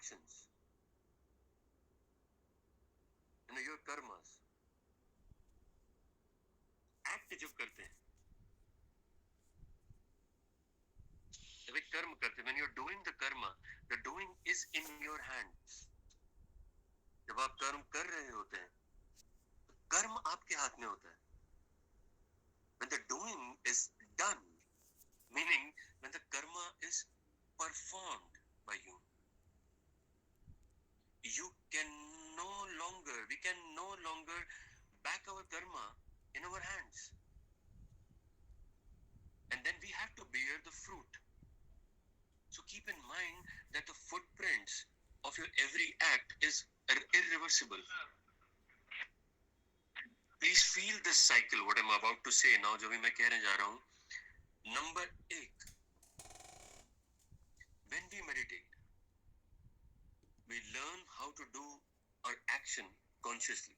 actions, your karmas. Act जब करते हैं, जब एक कर्म करते हैं, when you're doing the karma, the doing is in your hands. जब आप कर्म कर रहे होते हैं, तो कर्म आपके हाथ में होता है. When the doing is done, meaning when the karma is performed by you, we can no longer back our karma in our hands. And then we have to bear the fruit. So keep in mind that the footprints of your every act is irreversible. Please feel this cycle, what I'm about to say now, जो भी मैं कहने जा रहा हूँ. Number 8. When we meditate, we learn how to do our action consciously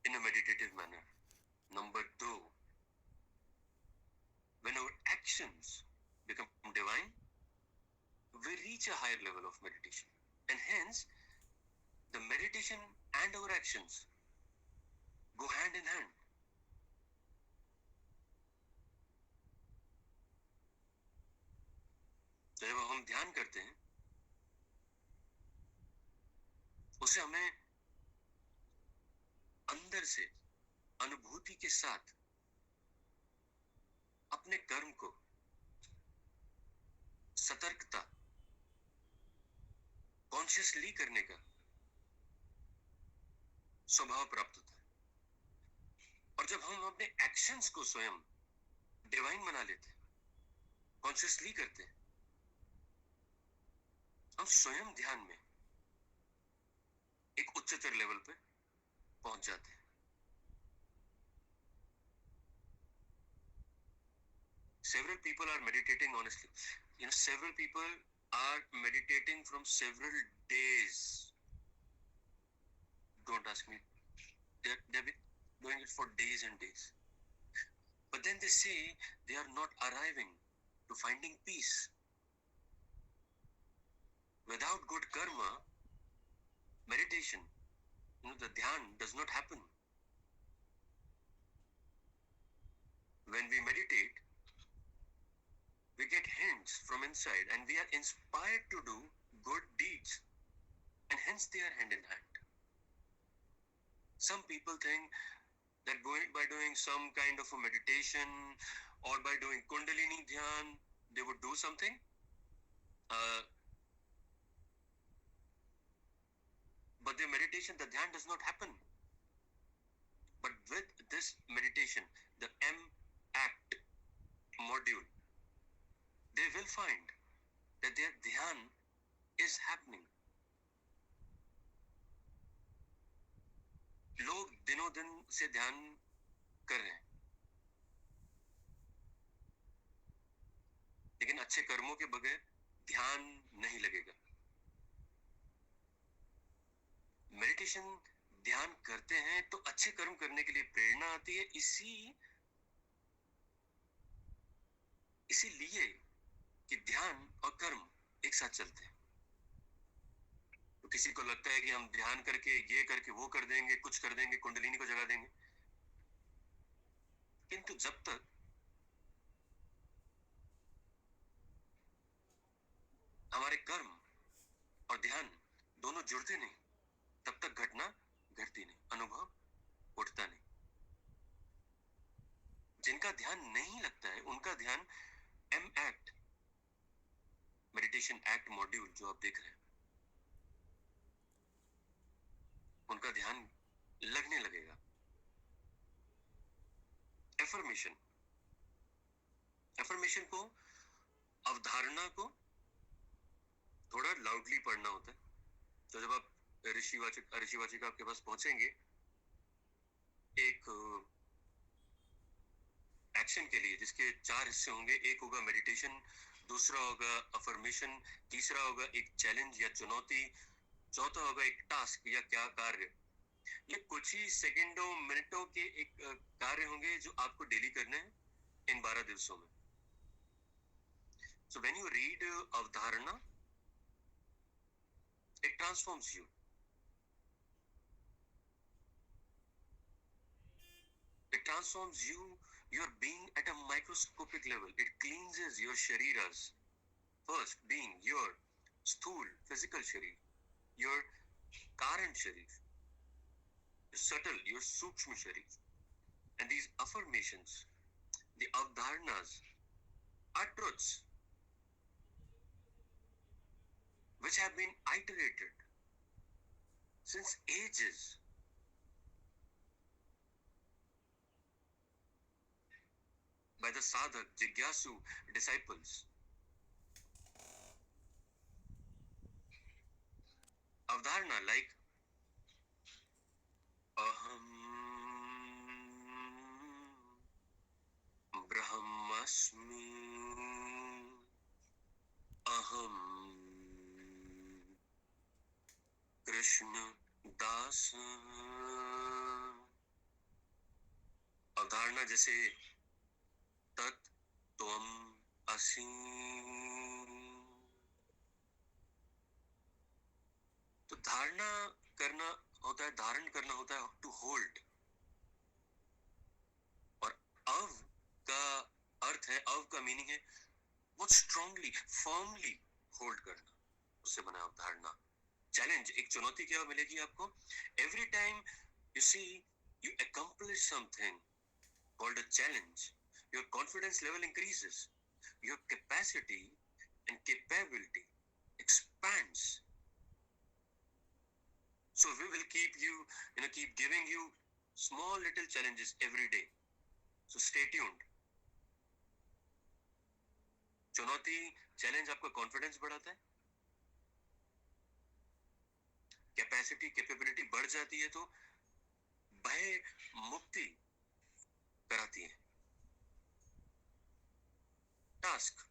in a meditative manner. Number 2. When our actions become divine, we reach a higher level of meditation. And hence, the meditation and our actions go hand in hand. तो जब हम ध्यान करते हैं, उसे हमें अंदर से अनुभूति के साथ अपने कर्म को सतर्कता कॉन्शियसली करने का स्वभाव प्राप्त होता है. और जब हम अपने एक्शंस को स्वयं डिवाइन बना लेते हैं, कॉन्शियसली करते हैं, हम स्वयं ध्यान में एक उच्चतर लेवल पे पहुंच जाते हैं. Several people are meditating honestly. Several people are meditating from several days. Don't ask me. They've been doing it for days and days. But then they say they are not arriving to finding peace. Without good karma, meditation, the dhyan does not happen. When we meditate, we get hints from inside and we are inspired to do good deeds, and hence they are hand in hand. Some people think that by doing some kind of a meditation or by doing Kundalini Dhyan, they would do something. But the meditation, the Dhyan does not happen. But with this meditation, the M-ACT module, they will find that their Dhyan is happening. लोग दिनों दिन से ध्यान कर रहे हैं, लेकिन अच्छे कर्मों के बगैर ध्यान नहीं लगेगा. मेडिटेशन ध्यान करते हैं तो अच्छे कर्म करने के लिए प्रेरणा आती है. इसीलिए कि ध्यान और कर्म एक साथ चलते हैं. तो किसी को लगता है कि हम ध्यान करके ये करके वो कर देंगे, कुछ कर देंगे, कुंडलिनी को जगा देंगे. किंतु जब तक हमारे कर्म और ध्यान दोनों जुड़ते नहीं, तब तक घटना घटती नहीं, अनुभव उठता नहीं. जिनका ध्यान नहीं लगता है, उनका ध्यान M-ACT मेडिटेशन एक्ट मॉड्यूल जो आप देख रहे हैं, उनका ध्यान लगने लगेगा. एफर्मेशन को, अवधारणा को थोड़ा लाउडली पढ़ना होता है. तो जब आप ऋषिवाचिका आपके पास पहुंचेंगे एक एक्शन के लिए, जिसके 4 हिस्से होंगे. एक होगा मेडिटेशन, दूसरा होगा अफर्मेशन, तीसरा होगा एक चैलेंज या चुनौती, चौथा होगा एक टास्क या क्या कार्य. ये कुछ ही सेकंडों मिनटों के एक कार्य होंगे जो आपको डेली करने हैं इन 12 दिवसों में. So when you read अवधारणा It transforms you. It transforms you, your being at a microscopic level. It cleanses your shariras. First being your sthul, physical sharir, your karan sharir, your subtle, your sukshma sharir. And these affirmations, the avdharnas, are truths which have been iterated since ages by the sadhak, jigyasu disciples. Avdharna like aham brahmasmi, aham Krishna das. अवधारणा जैसे तत् त्वम असि, तो धारणा करना होता है, धारण करना होता है टू होल्ड, और अव का अर्थ है, अव का मीनिंग है बहुत स्ट्रांगली, फर्मली होल्ड करना, उससे बना अवधारणा. चैलेंज, एक चुनौती क्या मिलेगी आपको? Every time you see you accomplish something called a challenge, your confidence level increases, your capacity and capability expands. So we will keep keep giving you small little challenges every day. So stay tuned. चुनौती, challenge आपका confidence बढ़ाता है, capacity capability बढ़ जाती है, तो भय मुक्ति कराती है. Task,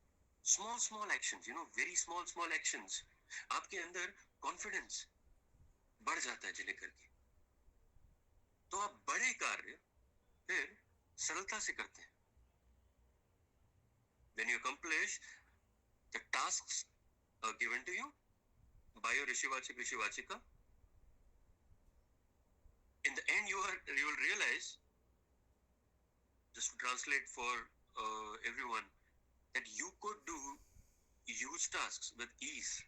small small actions, very small actions, आपके अंदर कॉन्फिडेंस बढ़ जाता है जिन्हें करके, तो आप बड़े कार्य फिर सरलता से करते हैं. When you accomplish the tasks given to you by your Rishivachik, Rishivachika, in the end you will realize, just to translate for everyone, that you could do huge tasks with ease.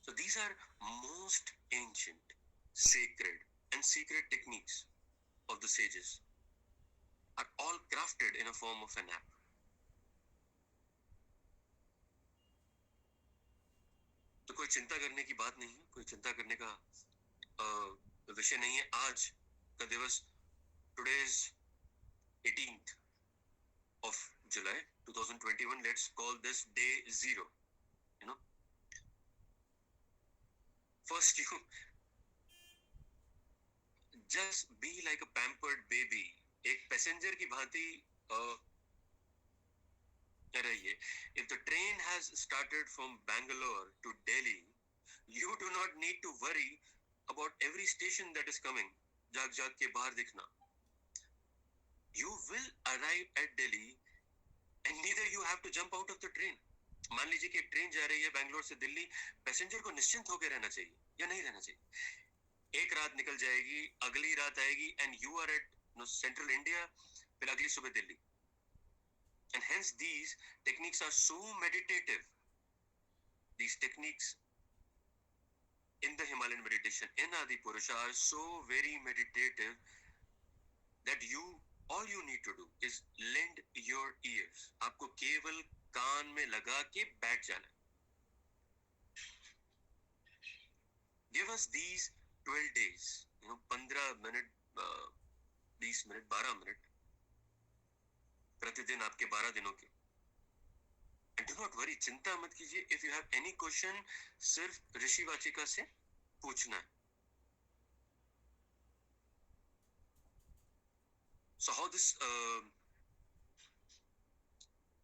So these are most ancient, sacred and secret techniques of the sages, are all crafted in a form of an app. तो कोई चिंता करने की बात नहीं है, कोई चिंता करने का विषय नहीं है. आज का दिवस, today is 18th of July 2021. Let's call this day 0. First, you just be like a pampered baby. एक पैसेंजर की भांति रहिए. If the train has started from Bangalore to Delhi, you do not need to worry about every station that is coming. जाग जाग के बाहर दिखना. You will arrive at Delhi and neither you have to jump out of the train. मान लीजिए कि एक train जा रही है बैंगलोर से दिल्ली, पैसेंजर को निश्चिंत होकर रहना चाहिए या नहीं रहना चाहिए. एक रात निकल जाएगी, अगली रात आएगी, and you are at central India, फिर अगली सुबह Delhi. And hence these techniques are so meditative. These techniques in the Himalayan meditation, in Adi Purusha, are so very meditative that all you need to do is lend your ears. आपको केवल कान में लगा के बैठ जाना. Give us these 12 days, 15 minute, 20 minute, 12 minute प्रतिदिन आपके 12 दिनों के. And do not worry, चिंता मत कीजिए. If you have any question, सिर्फ ऋषि वाचिका से पूछना है. So how this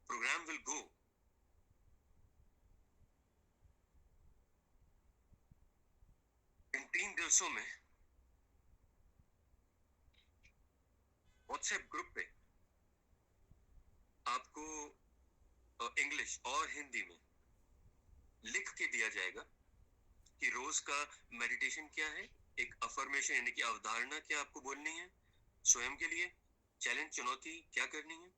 program will go? इन 3 दिवसों में व्हाट्सएप ग्रुप पे आपको इंग्लिश और हिंदी में लिख के दिया जाएगा कि रोज का मेडिटेशन क्या है, एक अफर्मेशन यानी कि अवधारणा क्या आपको बोलनी है स्वयं के लिए, चैलेंज चुनौती क्या करनी है,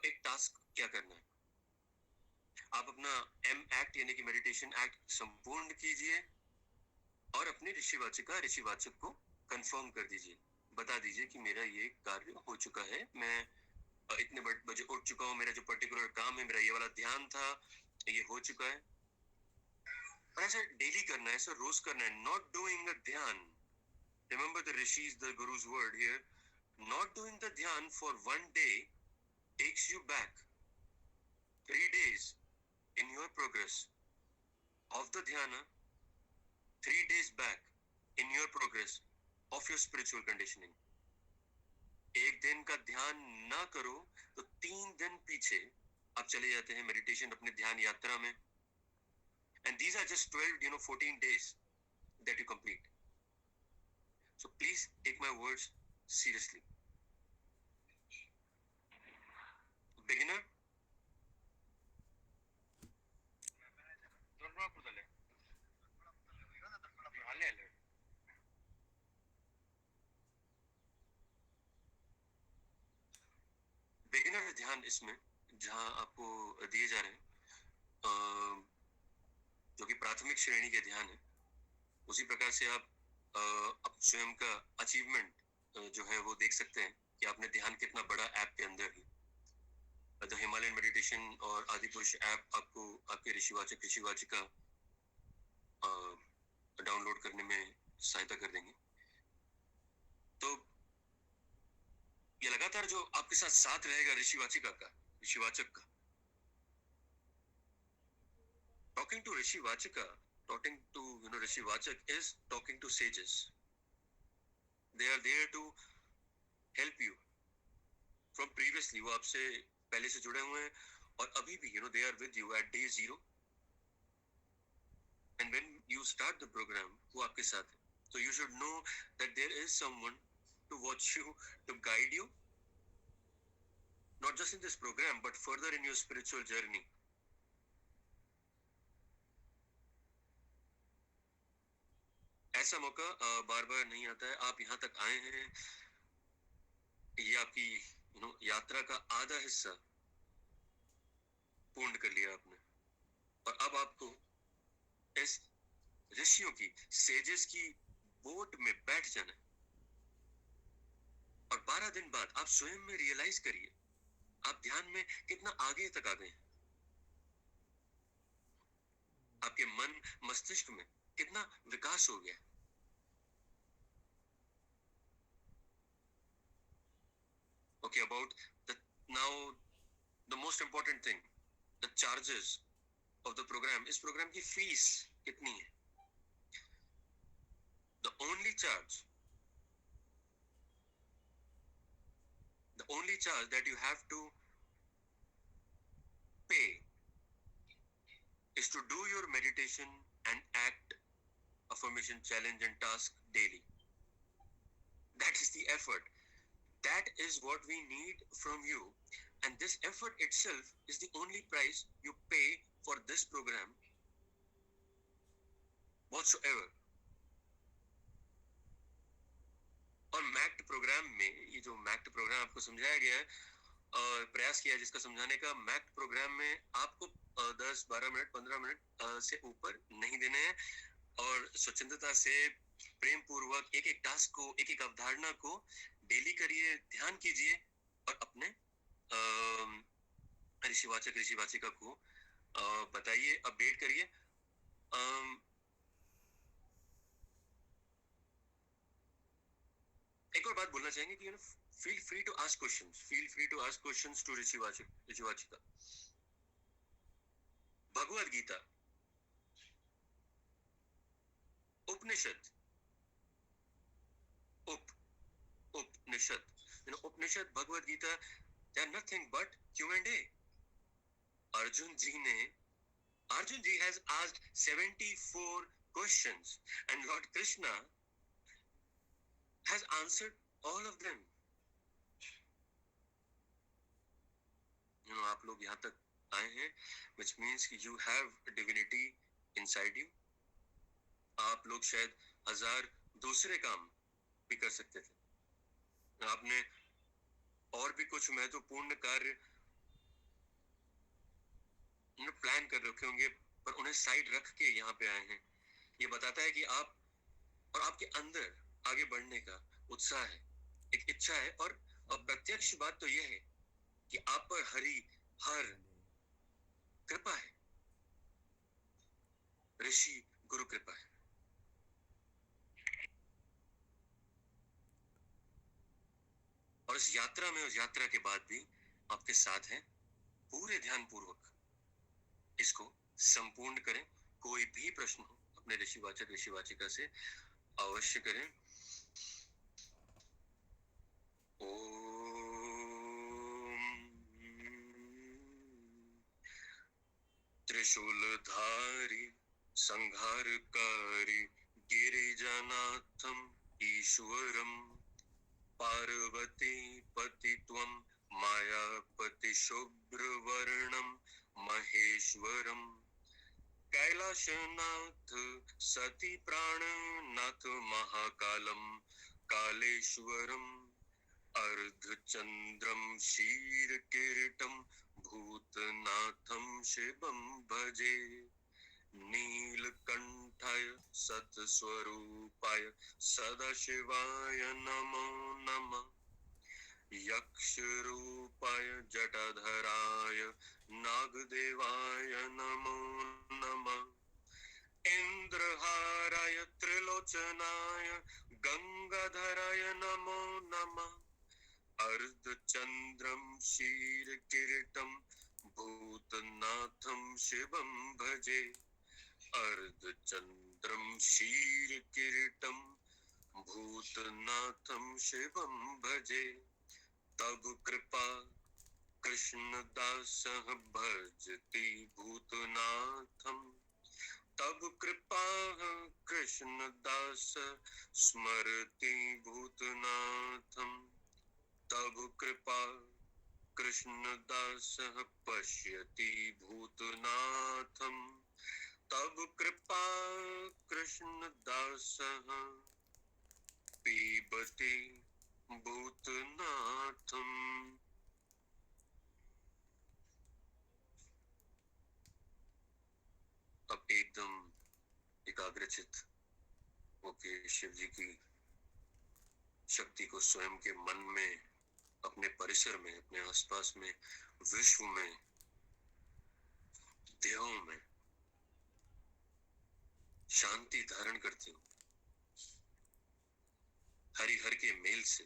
एक टास्क क्या करना है। आप अपना एम एक्ट यानी कि मेडिटेशन एक्ट संपूर्ण कीजिए और अपने ऋषिवाचक को कंफर्म कर दीजिए, बता दीजिए कि मेरा ये कार्य हो चुका है, मैं इतने बजे उठ चुका हूँ, मेरा जो पर्टिकुलर काम है, मेरा ये वाला ध्यान था, ये हो चुका है। और ऐसा डेली करना है, ऐसा रोज करना है, नॉट डूइंग अ ध्यान। रिमेंबर द ऋषिज द गुरुज word here, not doing the ध्यान for one day takes you back 3 days in your progress of the dhyana, 3 days back in your progress of your spiritual conditioning. एक दिन का ध्यान ना करो तो 3 दिन पीछे आप चले जाते हैं मेडिटेशन अपने ध्यान यात्रा में, and these are just 14 days that you complete. So please take my words seriously. Beginner, beginner ध्यान इसमें जहां आपको दिए जा रहे हैं जो कि प्राथमिक श्रेणी के ध्यान है, उसी प्रकार से आप स्वयं का अचीवमेंट जो है वो देख सकते हैं कि आपने ध्यान कितना बड़ा ऐप के अंदर ही। द हिमालयन मेडिटेशन और आदिपुरुष ऐप आपको आपके ऋषिवाचिका डाउनलोड करने में सहायता कर देंगे। तो ये लगातार जो आपके साथ साथ रहेगा ऋषिवाचक का, talking to Rishivachika, talking to Rishivachak is talking to sages. They are there to help you from previously, वो आपसे पहले से जुड़े हुए हैं और अभी भी they are with you at day 0, and when you start the program वो आपके साथ है, so you should know that there is someone to watch you, to guide you, not just in this program but further in your spiritual journey. ऐसा मौका बार बार नहीं आता है। आप यहाँ तक आए हैं, ये आपकी यात्रा का आधा हिस्सा पूर्ण कर लिया आपने, और अब आपको इस ऋषियों की, सेजेस की बोट में बैठ जाना है। और 12 दिन बाद आप स्वयं में रियलाइज करिए आप ध्यान में कितना आगे तक आ गए हैं, आपके मन मस्तिष्क में कितना विकास हो गया। Okay, about now the most important thing, the charges of the program. इस program की फीस कितनी है? The only charge that you have to pay is to do your meditation and act, affirmation, challenge and task daily. That is the effort. That is what we need from you, and this effort itself is the only price you pay for this program whatsoever. और मैक्ट programme में, ये जो मैक्ट programme आपको समझाया गया है, प्रयास किया जिसका समझाने का, मैक्ट प्रोग्राम में आपको 10, 12 मिनट, 15 मिनट से ऊपर नहीं देने हैं, और स्वच्छंदता से प्रेम पूर्वक एक एक टास्क को, एक एक अवधारणा को डेली करिए, ध्यान कीजिए और अपने ऋषिवाचिका को बताइए, अपडेट करिए। एक और बात बोलना चाहेंगे कि feel free to ask questions to ऋषिवाचिका। Bhagavad Gita, Upanishad, Upanishad, Upanishad, Bhagavad Gita, they are nothing but Q&A. Arjun ji has asked 74 questions and Lord Krishna has answered all of them. आप लोग यहाँ तक आए हैं, which means you have divinity inside you. आप लोग शायद 1000 दूसरे काम भी कर सकते थे, आपने और भी कुछ महत्वपूर्ण कार्य प्लान कर रखे होंगे, पर उन्हें साइड रख के यहाँ पे आए हैं। ये बताता है कि आप और आपके अंदर आगे बढ़ने का उत्साह है, एक इच्छा है, और अप्रत्यक्ष बात तो यह है कि आप पर हर कृपा है, ऋषि गुरु कृपा है। और इस यात्रा में, उस यात्रा के बाद भी आपके साथ हैं। पूरे ध्यान पूर्वक इसको संपूर्ण करें। कोई भी प्रश्न हो अपने ऋषिवाचक ऋषिवाचिका से अवश्य करें। त्रिशूलधारी संहारकारी गिरिजानाथम ईश्वरम पार्वती पति त्वं मायापति शुभ्रवर्णम महेश्वरम कैलाशनाथ सती प्राणनाथ महाकालम कालेश्वरम अर्धचंद्रम शीरकिरीटम भूतनाथम शिवम भजे नीलकंठाय सत्स्वरूपाय सदाशिवाय नमो नमः यक्षरूपाय जटाधराय नागदेवाय नमो नमः इंद्रहाराय त्रिलोचनाय गंगाधराय नमो नमः अर्धचंद्रम शीरकिरीटम भूतनाथम शिवम भजे अर्धचंद्रम शीरकिरीटम भूतनाथम शिवम भजे तब कृपा कृष्णदास भजति भूतनाथम तब कृपा कृष्णदास स्मरति भूतनाथम तब कृपा कृष्णदास पश्यति भूतनाथम तब कृपा कृष्णदास पीबति भूतनाथम। अब एकदम एकाग्रचित होके शिव जी की शक्ति को स्वयं के मन में, अपने परिसर में, अपने आसपास में, विश्व में, देहों में शांति धारण करती हूँ। हरिहर के मेल से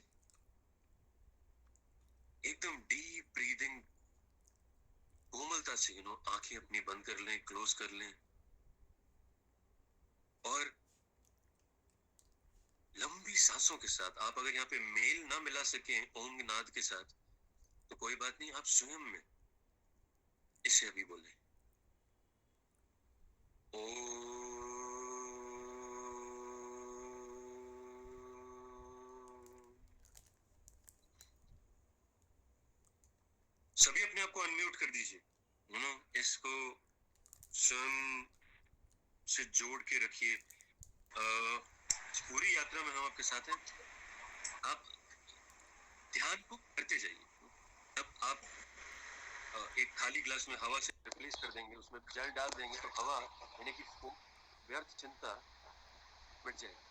एकदम डीप ब्रीदिंग, कोमलता से आंखें अपनी बंद कर लें, क्लोज कर लें, और लंबी सांसों के साथ आप अगर यहाँ पे मेल ना मिला सके ओम नाद के साथ तो कोई बात नहीं, आप स्वयं में इसे अभी बोले ओ। सभी अपने आप को अनम्यूट कर दीजिए, इसको स्वयं से जोड़ के रखिए। पूरी यात्रा में हम आपके साथ हैं। आप ध्यान को करते जाइए। जब आप एक खाली ग्लास में हवा से रिप्लेस कर देंगे, उसमें जल डाल देंगे, तो हवा यानी कि व्यर्थ चिंता मिट जाएगी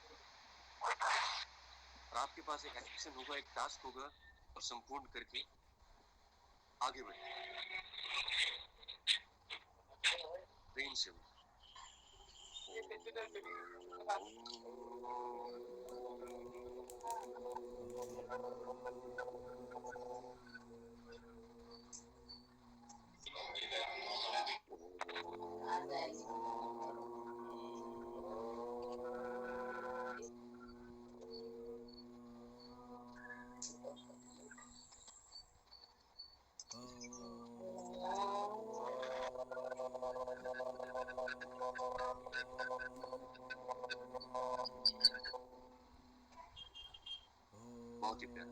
और आपके पास एक एक्शन होगा, एक टास्क होगा, और संपूर्ण करके आगे बढ़े प्रेम से। बहुत ही प्यारा।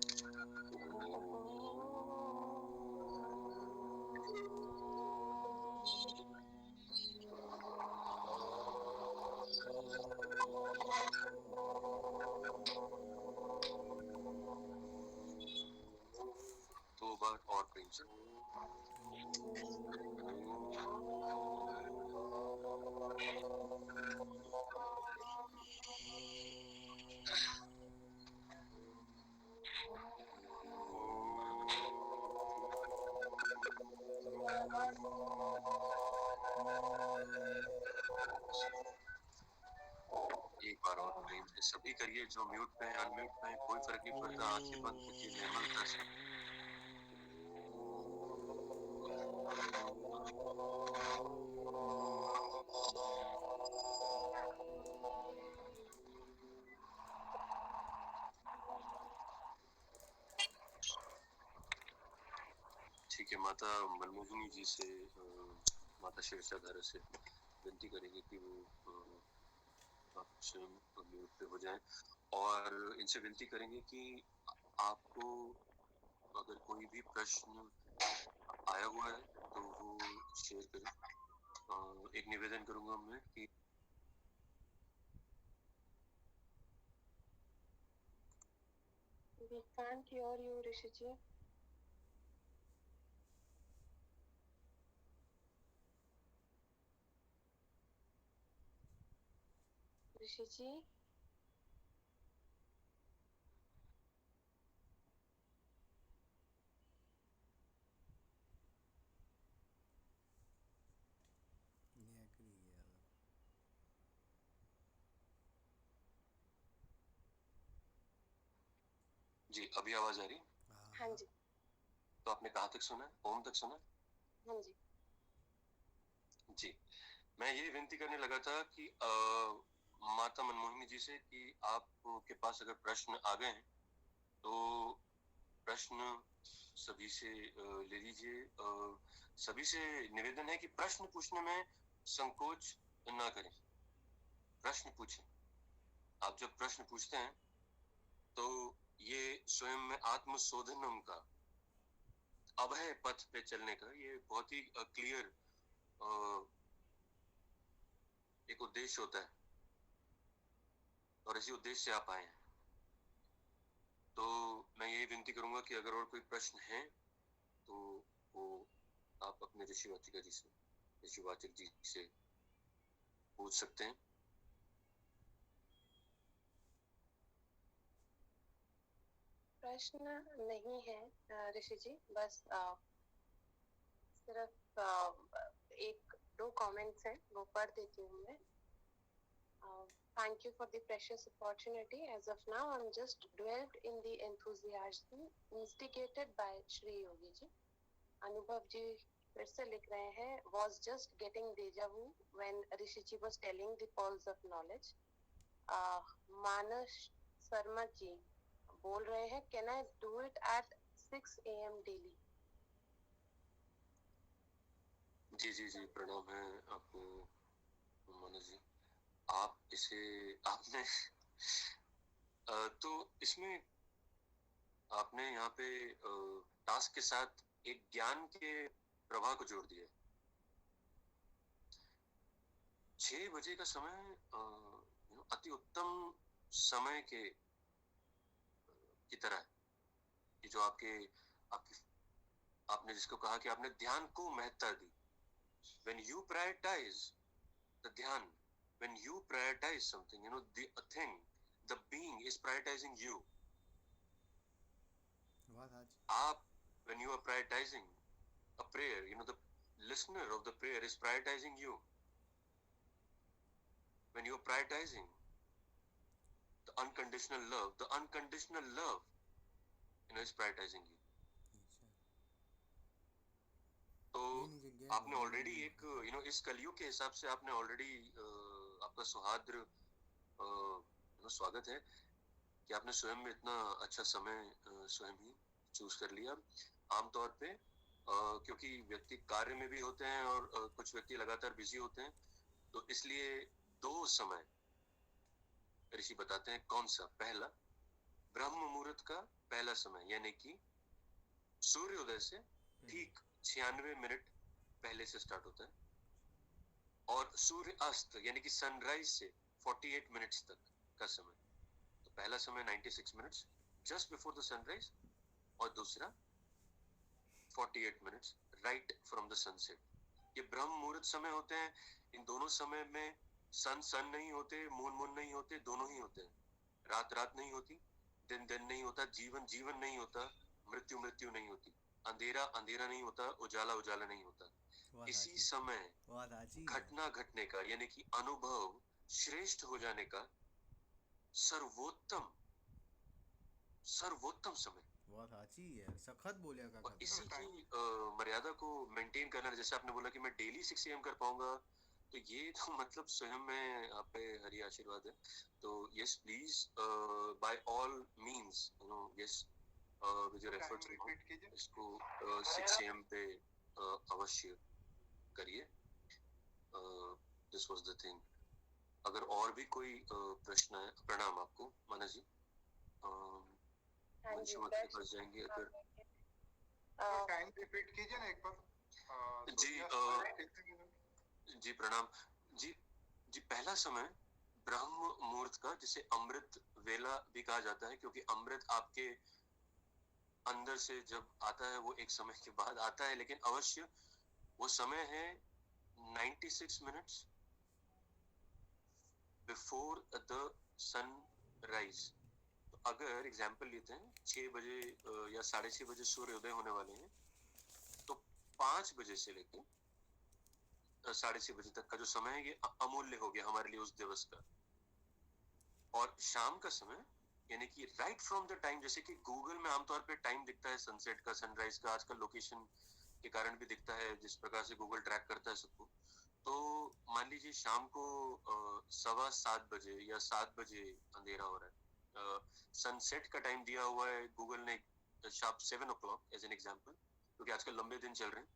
एक बार और प्रेम से सभी करिए, जो म्यूट पे है अनम्यूट पे है, कोई फर्क नहीं पड़ता, आंखें बंद कीजिए निर्मलता से। ठीक है, माता मनमोहिनी जी से माता शेरशाधारा से विनती करेंगे कि वो आप स्वयं म्यूट पे हो जाएं, और इनसे विनती करेंगे कि आपको अगर कोई भी प्रश्न आया हुआ है तो वो शेयर करें। एक निवेदन करूंगा मैं कि We can't hear you, Rishi ji. Rishi ji. जी, अभी आवाज आ रही? हाँ जी। तो आपने कहाँ तक सुना? ओम तक सुना? हाँ जी। जी, मैं ये विनती करने लगा था कि माता मनमोहिनी जी से कि आपके पास अगर प्रश्न आ गए हैं तो प्रश्न सभी से ले लीजिए। सभी से निवेदन है कि प्रश्न पूछने में संकोच ना करें, प्रश्न पूछें। आप जब प्रश्न पूछते हैं तो ये स्वयं में आत्मशोधनम का, अभय पथ पे चलने का ये बहुत ही क्लियर एक उद्देश्य होता है, और इसी उद्देश्य से आप आए हैं। तो मैं यही विनती करूंगा कि अगर और कोई प्रश्न है तो वो आप अपने ऋषिवाचिका जी से, ऋषिवाचक जी से पूछ सकते हैं। प्रश्न नहीं है ऋषि जी, बस सिर्फ एक दो कमेंट्स हैं, वो पढ़ देती हूँ मैं। Thank you for the precious opportunity. As of now, I'm just dwelled in the enthusiasm instigated by Shri Yogi ji. अनुभव जी फिर से लिख रहे हैं, was just getting deja vu when Rishi ji was telling the pearls of knowledge. मानस शर्मा जी बोल रहे हैं, can I do it at 6 AM daily? जी जी जी, प्रणाम है आपको मनोज जी। आप इसे आपने तो इसमें आपने यहाँ पे टास्क के साथ एक ज्ञान के प्रवाह को जोड़ दिया। 6 बजे का समय अति उत्तम समय के की तरह है कि जो आपके आपकी आपने जिसको कहा कि आपने ध्यान को महत्ता दी। when you prioritize the dhyan, when you prioritize something, the a thing, the being is prioritizing you. आप when you are prioritizing a prayer, the listener of the prayer is prioritizing you. When you are prioritizing the unconditional love is prioritizing you. तो आपने already एक इस कलयुग के हिसाब से आपने ऑलरेडी आपका सुहाद्र स्वागत है कि आपने स्वयं में इतना अच्छा समय स्वयं ही चूज कर लिया। आमतौर पे क्योंकि व्यक्ति कार्य में भी होते हैं और कुछ व्यक्ति लगातार बिजी होते हैं, तो इसलिए 2 समय ऋषि बताते हैं। कौन सा? पहला, ब्रह्म मुहूर्त का पहला समय, यानी कि सूर्योदय से ठीक 96 मिनट पहले से स्टार्ट होता है, और सूर्य अस्त यानी कि सनराइज से 48 मिनट्स तक का समय। तो पहला समय 96 minutes just before the sunrise, और दूसरा 48 minutes right from the sunset. ये ब्रह्म मुहूर्त समय होते हैं। इन दोनों समय में सन नहीं होते, मून नहीं होते, दोनों ही होते हैं। रात नहीं होती, दिन नहीं होता, जीवन नहीं होता, मृत्यु नहीं होती, अंधेरा नहीं होता, उजाला नहीं होता। इसी समय घटना घटने का यानी कि अनुभव श्रेष्ठ हो जाने का सर्वोत्तम सर्वोत्तम समय। बहुत अच्छी है, सखत बोलिया और काका इसी तुमने। की मर्यादा को मेंटेन करना, जैसे आपने बोला कि मैं डेली 6 AM कर पाऊंगा, तो ये तो मतलब स्वयं में आप पे हरी आशीर्वाद है। तो yes please, by all means you know, yes with your efforts इसको 6 AM पे अवश्य करिए। This was the thing. अगर और भी कोई प्रश्न है, प्रणाम आपको माना जी। मंशुमती के पास जाएंगे अगर टाइम रिपीट कीजिए ना एक बार। जी प्रणाम जी। जी पहला समय ब्रह्म मुहूर्त का, जिसे अमृत वेला भी कहा जाता है, क्योंकि अमृत आपके अंदर से जब आता है वो एक समय के बाद आता है, लेकिन अवश्य वो समय है 96 मिनट्स बिफोर द सनराइज। तो अगर एग्जाम्पल लेते हैं 6 बजे या 6:30 बजे सूर्योदय होने वाले हैं, तो 5 बजे से लेकर 6:30 बजे तक का जो समय है ये अमूल्य हो गया हमारे लिए उस दिवस का। और शाम का समय यानी कि राइट फ्रॉम द टाइम, जैसे कि गूगल में आमतौर पे टाइम दिखता है सनसेट का, सनराइज का, आजकल लोकेशन के कारण भी दिखता है, जिस प्रकार से गूगल ट्रैक करता है सबको। तो मान लीजिए शाम को 7:15 बजे या 7 बजे अंधेरा हो रहा है, सनसेट का टाइम दिया हुआ है गूगल ने sharp 7 o'clock as an example, क्योंकि आजकल लंबे दिन चल रहे हैं।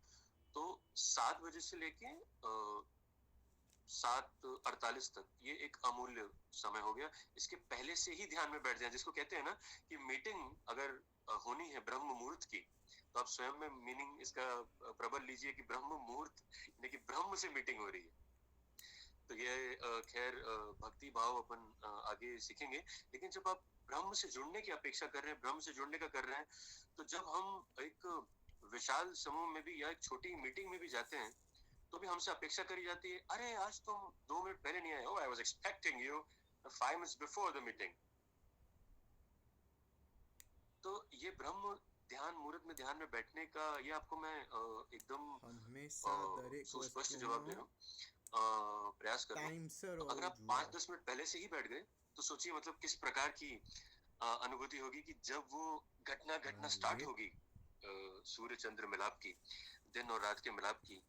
तो 7 बजे से लेके 7:48 तक ये एक अमूल्य समय हो गया। इसके पहले से ही ध्यान में बैठ जाए, जिसको कहते हैं ना कि मीटिंग अगर होनी है ब्रह्म मुहूर्त की, तो आप स्वयं में मीनिंग इसका प्रबल लीजिए कि ब्रह्म मुहूर्त यानी कि ब्रह्म से मीटिंग हो रही है। तो ये खैर भक्ति भाव अपन आगे सीखेंगे, लेकिन जब आप ब्रह्म से जुड़ने की अपेक्षा कर रहे हैं, ब्रह्म से जुड़ने का कर रहे हैं, तो जब हम एक विशाल समूह में भी या एक छोटी मीटिंग में भी जाते हैं, तो भी हमसे अपेक्षा करी जाती है, अरे आज तुम 2 मिनट पहले नहीं आए हो, I was expecting you 5 minutes before the meeting. तो ये ब्रह्म ध्यान मुहूर्त में ध्यान में बैठने का, ये आपको मैं एकदम सुस्पष्ट जवाब दे रहा हूँ, प्रयास कर रहा हूँ। अगर आप 5-10 मिनट पहले से ही बैठ गए, तो सोचिए मतलब किस प्रकार की अनुभूति होगी कि जब वो घटना स्टार्ट होगी, सूर्य चंद्र मिलाप की, दिन और रात के मिलाप की,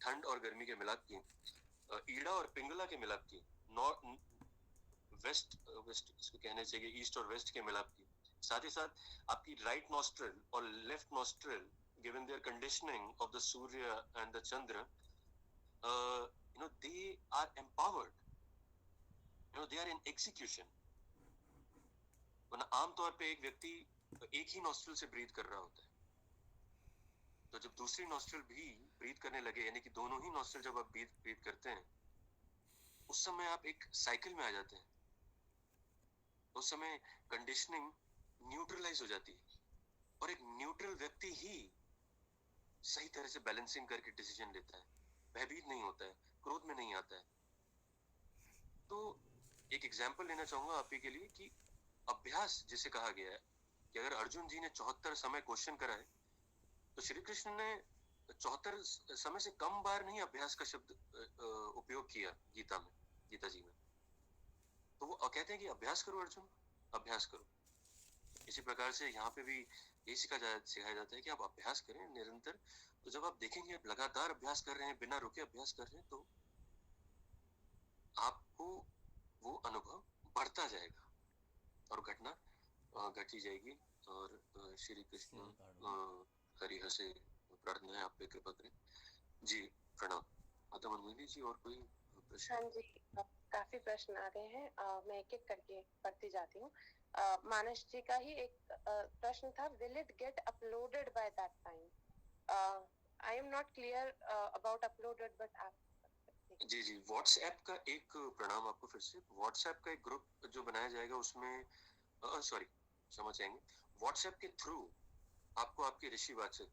ठंड और गर्मी के मिलाप की, ईड़ा और पिंगला के मिलाप की, वेस्ट इसको कहने चाहिए ईस्ट और वेस्ट के मिलाप की, साथ ही साथ आपकी राइट नॉस्ट्रल और left nostril given their conditioning of the surya and the chandra, they are empowered, they are in execution। वरना आमतौर पे एक व्यक्ति एक ही नॉस्ट्रल से ब्रीथ कर रहा होता है, तो जब दूसरी नॉस्ट्रल भी ब्रीथ करने लगे, यानी कि दोनों ही नॉस्ट्रल जब आप ब्रीथ करते हैं, उस समय आप एक साइकिल में आ जाते हैं। उस समय कंडीशनिंग न्यूट्रलाइज हो जाती है, और एक न्यूट्रल व्यक्ति ही सही तरह से बैलेंसिंग करके डिसीजन लेता है, भयभीत नहीं होता है, क्रोध में नहीं आता है। तो एक एग्जाम्पल लेना चाहूंगा आप ही के लिए कि अभ्यास जिसे कहा गया है, कि अगर अर्जुन जी ने 74 समय क्वेश्चन करा है, तो श्री कृष्ण ने 74 समय से कम बार नहीं अभ्यास का शब्द उपयोग किया गीता जी में। तो वो कहते हैं कि अभ्यास करो अर्जुन, अभ्यास करो। इसी प्रकार से यहाँ पे भी ये सिखाया जाता है कि आप अभ्यास करें निरंतर। तो जब आप देखेंगे आप लगातार अभ्यास कर रहे हैं, बिना रुके अभ्यास कर रहे हैं, तो आपको वो अनुभव बढ़ता जाएगा और घटना घटी जाएगी। और श्री कृष्ण हरिहर से प्रार्थना है आप पे कृपा करें जी। प्रणाम माता मनमोहिनी जी। और कोई प्रश्न? हाँ जी, काफी प्रश्न आ रहे हैं, मैं एक एक करके पढ़ती जाती हूँ। मानस जी का ही एक प्रश्न था, will it get uploaded by that time? I am not clear about uploaded, but आप जी जी, व्हाट्सएप का एक प्रणाम आपको फिर से। व्हाट्सएप का एक ग्रुप जो बनाया जाएगा उसमें सॉरी क्षमा चाहेंगे, व्हाट्सएप के थ्रू आपको आपके ऋषिवाचिका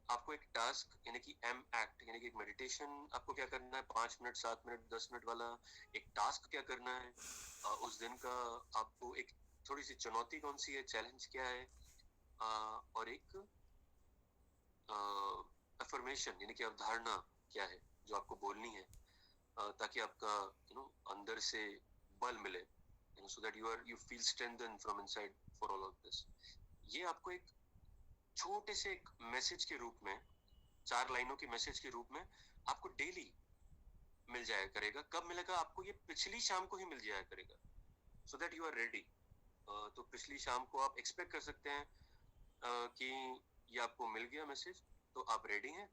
आपको एक टास्क यानी कि एक्ट यानी कि एक मेडिटेशन आपको क्या करना है, 5 मिनट 7 मिनट 10 मिनट वाला एक टास्क क्या करना है उस दिन का। आपको एक थोड़ी सी चुनौती कौन सी है, चैलेंज क्या है, और एक अफर्मेशन यानी कि अवधारणा क्या है जो आपको बोलनी है, ताकि आपका अंदर से बल मिले, so that you feel strengthened from inside for all of this. ये आपको एक छोटे से एक मैसेज के रूप में, 4 लाइनों के मैसेज के रूप में आपको डेली मिल जाया करेगा। कब मिलेगा आपको? ये पिछली शाम को ही मिल जाया करेगा, so that you are ready. तो पिछली शाम को आप एक्सपेक्ट कर सकते हैं कि ये आपको मिल गया मैसेज, तो आप रेडी हैं।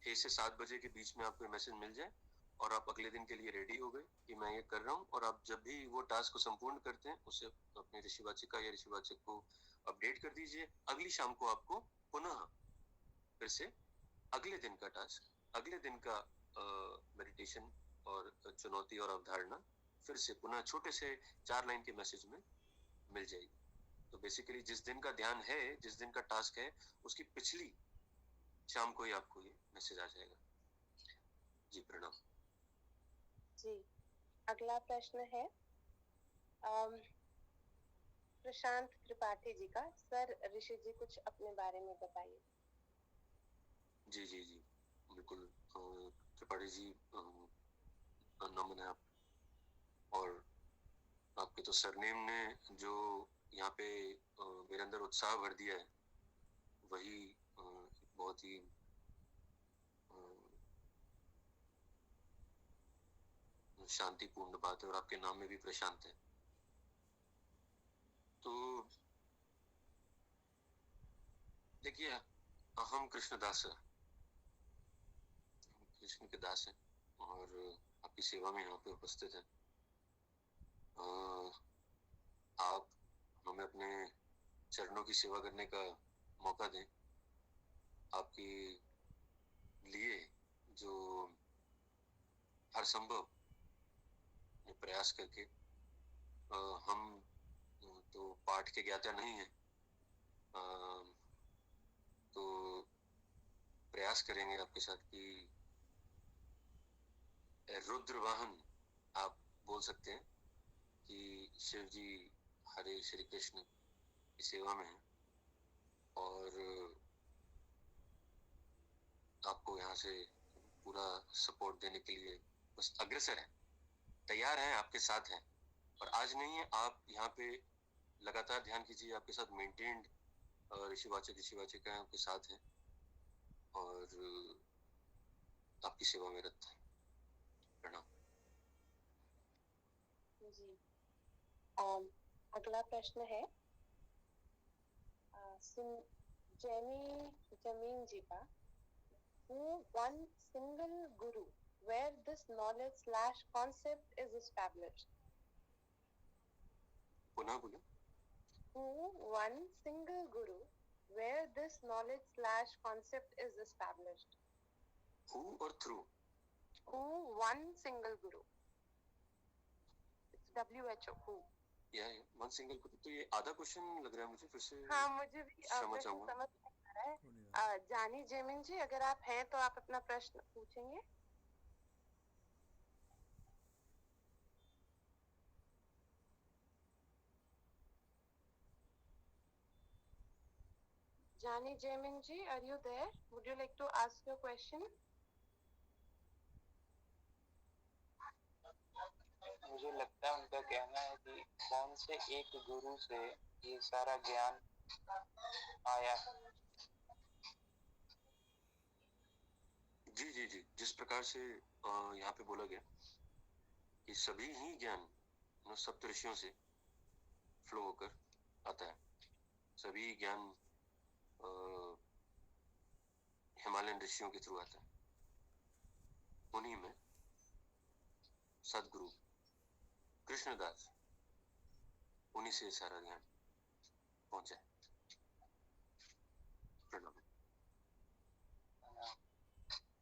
6 से 7 बजे के बीच में आपको मैसेज मिल जाए और आप अगले दिन के लिए रेडी हो गए कि मैं ये कर रहा हूँ, और आप जब भी वो टास्क को संपूर्ण करते हैं उसे अपने ऋषिवाचिका या ऋषिवाचक को अपडेट कर दीजिए। अगली शाम को आपको पुनः फिर से अगले दिन का टास्क, अगले दिन का मेडिटेशन और चुनौती और अवधारणा फिर से पुनः छोटे से 4 लाइन के मैसेज में मिल जाएगी। तो बेसिकली जिस दिन का ध्यान है, जिस दिन का टास्क है, उसकी पिछली शाम को ही आपको ये मैसेज आ जाएगा। जी प्रणाम। जी, अगला प्रश्न है प्रशांत त्रिपाठी जी का। सर, ऋषि जी कुछ अपने बारे में बताइए। जी जी जी बिल्कुल। त्रिपाठी जी, नमन है आप, और आपके तो सरनेम ने जो यहाँ पे मेरे अंदर उत्साह भर दिया है, वही बहुत ही शांतिपूर्ण बात है, और आपके नाम में भी प्रशांत है। तो देखिए, हम कृष्णदास है, कृष्ण के दास हैं, और आपकी सेवा में यहाँ पे उपस्थित हैं। आप हमें अपने चरणों की सेवा करने का मौका दें। आपके लिए जो हर संभव प्रयास करके, हम तो पाठ के ज्ञाता नहीं हैं, तो प्रयास करेंगे आपके साथ कि रुद्र वाहन आप बोल सकते हैं कि शिव जी हरे श्री कृष्ण की सेवा में हैं, और आपको यहाँ से पूरा सपोर्ट देने के लिए बस अग्रसर है, तैयार हैं, आपके साथ हैं। और आज नहीं है, आप यहाँ पे लगातार ध्यान कीजिए, आपके साथ मेंटेन्ड ऋषिवाचक ऋषिवाचिकाएं आपके साथ हैं और आपकी सेवा में रत है। प्रणाम। जी, अगला प्रश्न है जमीन जी का। Who one single guru where this knowledge slash concept is established? पुनः बोलो। Who one single guru where this knowledge slash concept is established? Who और through? Who one single guru? It's WHO. Who? One single गुरु। तो ये आधा question लग रहा है मुझे, फिर से हाँ, मुझे भी क्षमा चाहूंगा। समझ नहीं आ रहा है। जानी जेमिन जी, अगर आप हैं तो आप अपना प्रश्न पूछेंगे। Jani Jamin ji, are you there? Would you like to ask your question? मुझे लगता है उनका कहना है कि कौन से एक गुरु से ये सारा ज्ञान आया है। जी जी जी, जिस प्रकार से यहाँ पे बोला गया कि सभी ही ज्ञान सप्त ऋषियों से फ्लो होकर आता है, सभी ज्ञान हिमालयन ऋषियों के थ्रू आता है, उन्हीं में सदगुरु कृष्णदास, उन्हीं से सारा ज्ञान पहुंचा है। प्रणाम।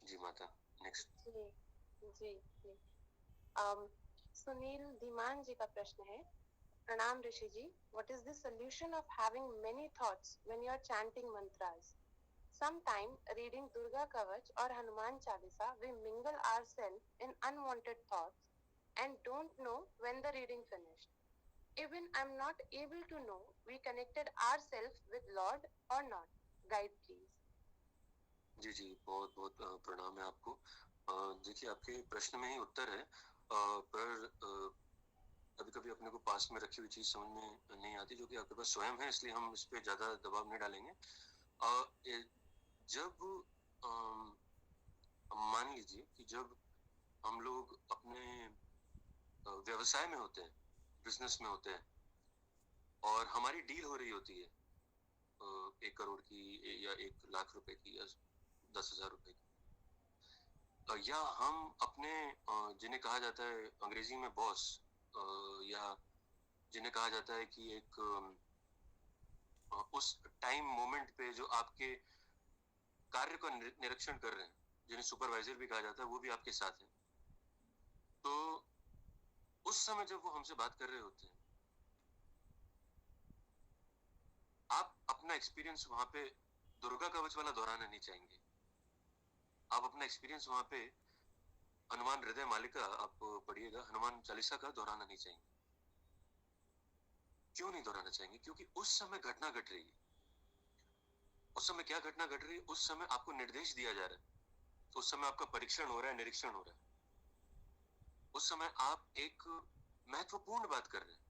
जी माता, नेक्स्ट। जी जी जी। सुनील धीमान जी का प्रश्न है। प्रणाम ऋषि जी, what is the solution of having many thoughts when you are chanting mantras? Sometime reading Durga Kavach or Hanuman Chalisa, we mingle ourselves in unwanted thoughts and don't know when the reading finished. Even I'm not able to know we connected ourselves with Lord or not. Guide please. जी जी, बहुत बहुत प्रणाम है आपको। देखिए, आपके प्रश्न में ही उत्तर है, पर कभी कभी अपने को पास में रखी हुई चीज समझ में नहीं आती, जो कि आपके पास स्वयं है, इसलिए हम इस पे ज्यादा दबाव नहीं डालेंगे। जब मान लीजिए कि जब हम लोग अपने व्यवसाय में होते हैं, बिजनेस में होते हैं, और हमारी डील हो रही होती है 1 करोड़ की या 1 लाख रुपए की या 10,000 रुपए की, या हम अपने जिन्हें कहा जाता है अंग्रेजी में बॉस, या जिन्हें कहा जाता है कि एक उस टाइम मोमेंट पे जो आपके कार्य का निरीक्षण कर रहे हैं, जिन्हें सुपरवाइजर भी कहा जाता है, वो भी आपके साथ है। तो उस समय जब वो हमसे बात कर रहे होते हैं, आप अपना एक्सपीरियंस वहां पे दुर्गा कवच वाला दोहराना नहीं चाहेंगे। आप अपना एक्सपीरियंस वहां पे हनुमान हृदय मालिका, आप पढ़िएगा, हनुमान चालीसा का दोहराना नहीं चाहेंगे। क्यों नहीं दोहराना चाहेंगे? क्योंकि उस समय घटना घट रही है। उस समय क्या घटना घट रही है? उस समय आपको निर्देश दिया जा रहा है, उस समय आपका परीक्षण हो रहा है, निरीक्षण हो रहा है, उस समय आप एक महत्वपूर्ण बात कर रहे हैं।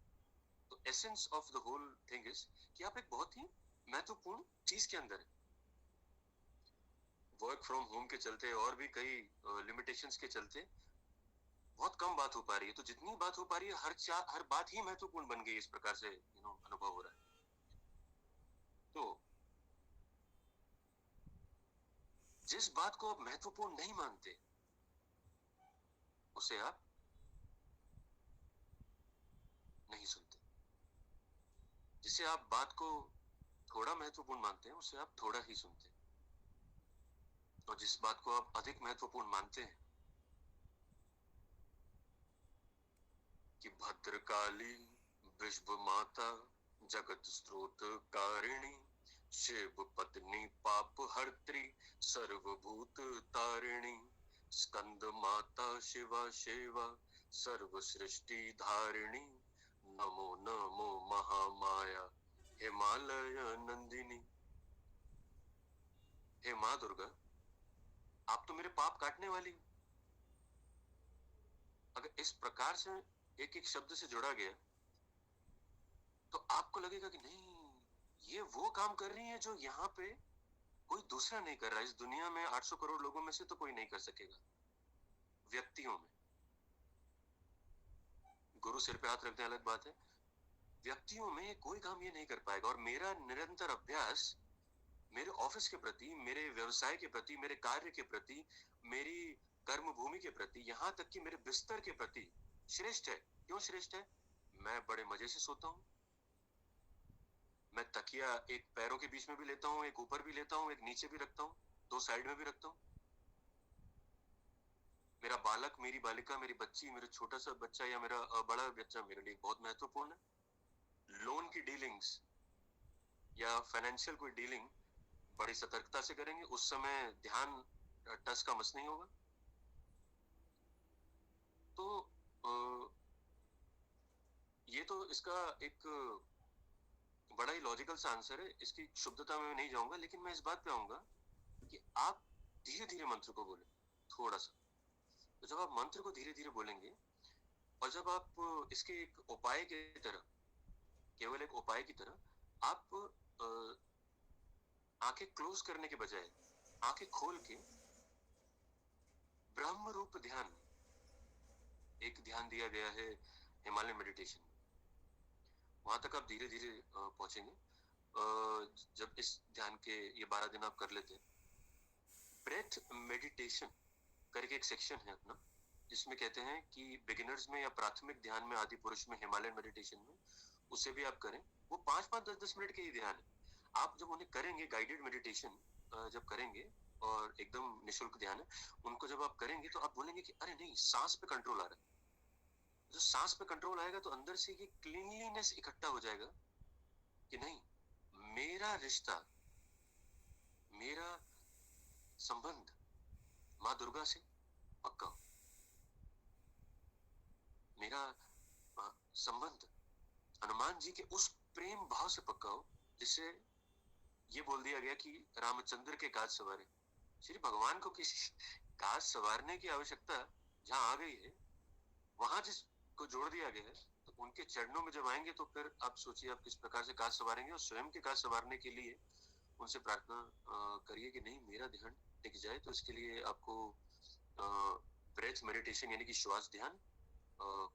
तो essence of the whole thing is कि आप एक बहुत ही महत्वपूर्ण चीज के अंदर है। वर्क फ्रॉम होम के चलते और भी कई लिमिटेशंस के चलते बहुत कम बात हो पा रही है। तो जितनी बात हो पा रही है, हर बात ही महत्वपूर्ण बन गई, इस प्रकार से अनुभव हो रहा है। तो जिस बात को आप महत्वपूर्ण नहीं मानते, उसे आप नहीं सुनते। जिसे आप बात को थोड़ा महत्वपूर्ण मानते हैं, उसे आप थोड़ा ही सुनते हैं। और जिस बात को आप अधिक महत्वपूर्ण मानते हैं, कि भद्रकाली, विश्व माता, जगत स्रोत कारिणी, शिव पत्नी पाप हर्त्री, सर्वभूत तारिणी, स्कंद माता शिवा शेवा, सर्व सृष्टि धारिणी, नमो नमो महामाया, हिमालय नंदिनी। हे माँ दुर्गा, आप तो मेरे पाप काटने वाली हो। अगर इस प्रकार से एक एक शब्द से जुड़ा गया, तो आपको लगेगा कि नहीं, ये वो काम कर रही है जो यहाँ पे कोई दूसरा नहीं कर रहा। इस दुनिया में 800 करोड़ लोगों में से तो कोई नहीं कर सकेगा। व्यक्तियों में, गुरु सिर पे हाथ रख दे अलग बात है, व्यक्तियों में कोई काम ये नहीं कर पाएगा। और मेरा निरंतर अभ्यास मेरे ऑफिस के प्रति, मेरे व्यवसाय के प्रति, मेरे कार्य के प्रति, मेरी कर्म भूमि के प्रति, यहाँ तक कि मेरे बिस्तर के प्रति श्रेष्ठ है। क्यों श्रेष्ठ है? मैं बड़े मजे से सोता हूँ। मैं तकिया एक पैरों के बीच में भी लेता हूँ, एक ऊपर भी लेता हूँ, एक नीचे भी रखता हूँ, 2 साइड में भी रखता हूँ। मेरा बालक, मेरी बालिका, मेरी बच्ची, मेरा छोटा सा बच्चा या मेरा बड़ा बच्चा मेरे लिए बहुत महत्वपूर्ण है। लोन की डीलिंग्स या फाइनेंशियल कोई डीलिंग बड़ी सतर्कता से करेंगे, उस समय ध्यान टस का मस नहीं होगा। तो ये तो इसका एक बड़ा ही लॉजिकल सा आंसर है। इसकी शुद्धता में नहीं जाऊंगा, लेकिन मैं इस बात पे आऊंगा कि आप धीरे धीरे मंत्र को बोले, थोड़ा सा। तो जब आप मंत्र को धीरे धीरे बोलेंगे, और जब आप इसके एक उपाय की तरह, केवल एक उपाय की तरह, आप आंखें क्लोज करने के बजाय आंखें खोल के ब्रह्म रूप ध्यान, एक ध्यान दिया गया है हिमालयन मेडिटेशन, वहां तक आप धीरे धीरे पहुंचेंगे। जब इस ध्यान के ये 12 दिन आप कर लेते हैं, ब्रेथ मेडिटेशन करके एक सेक्शन है अपना, जिसमें कहते हैं कि बिगिनर्स में या प्राथमिक ध्यान में, आदि पुरुष में, हिमालयन मेडिटेशन में, उसे भी आप करें। वो 5-5, 10-10 मिनट के ही ध्यान है। आप जब उन्हें करेंगे, गाइडेड मेडिटेशन जब करेंगे, और एकदम निशुल्क ध्यान है, उनको जब आप करेंगे तो आप बोलेंगे कि अरे नहीं, सांस पे कंट्रोल आ रहा है। जो सांस पे कंट्रोल आएगा, तो अंदर से ये क्लीनलीनेस इकट्ठा हो जाएगा कि नहीं, मेरा रिश्ता, मेरा संबंध माँ दुर्गा से पक्का हो। मेरा संबंध हनुमान जी के उस प्रेम भाव से पक्का हो जिससे ये बोल दिया गया कि रामचंद्र के काज सवारे। श्री भगवान को किसी काज सवारने की आवश्यकता जहाँ आ गई है, वहां जिसको जोड़ दिया गया है, तो उनके चरणों में जब आएंगे तो फिर आप सोचिए आप किस प्रकार से काज सवारेंगे। और स्वयं के काज सवारने के लिए उनसे प्रार्थना करिए कि नहीं मेरा ध्यान टिक जाए। तो इसके लिए आपको ब्रेथ मेडिटेशन यानी कि श्वास ध्यान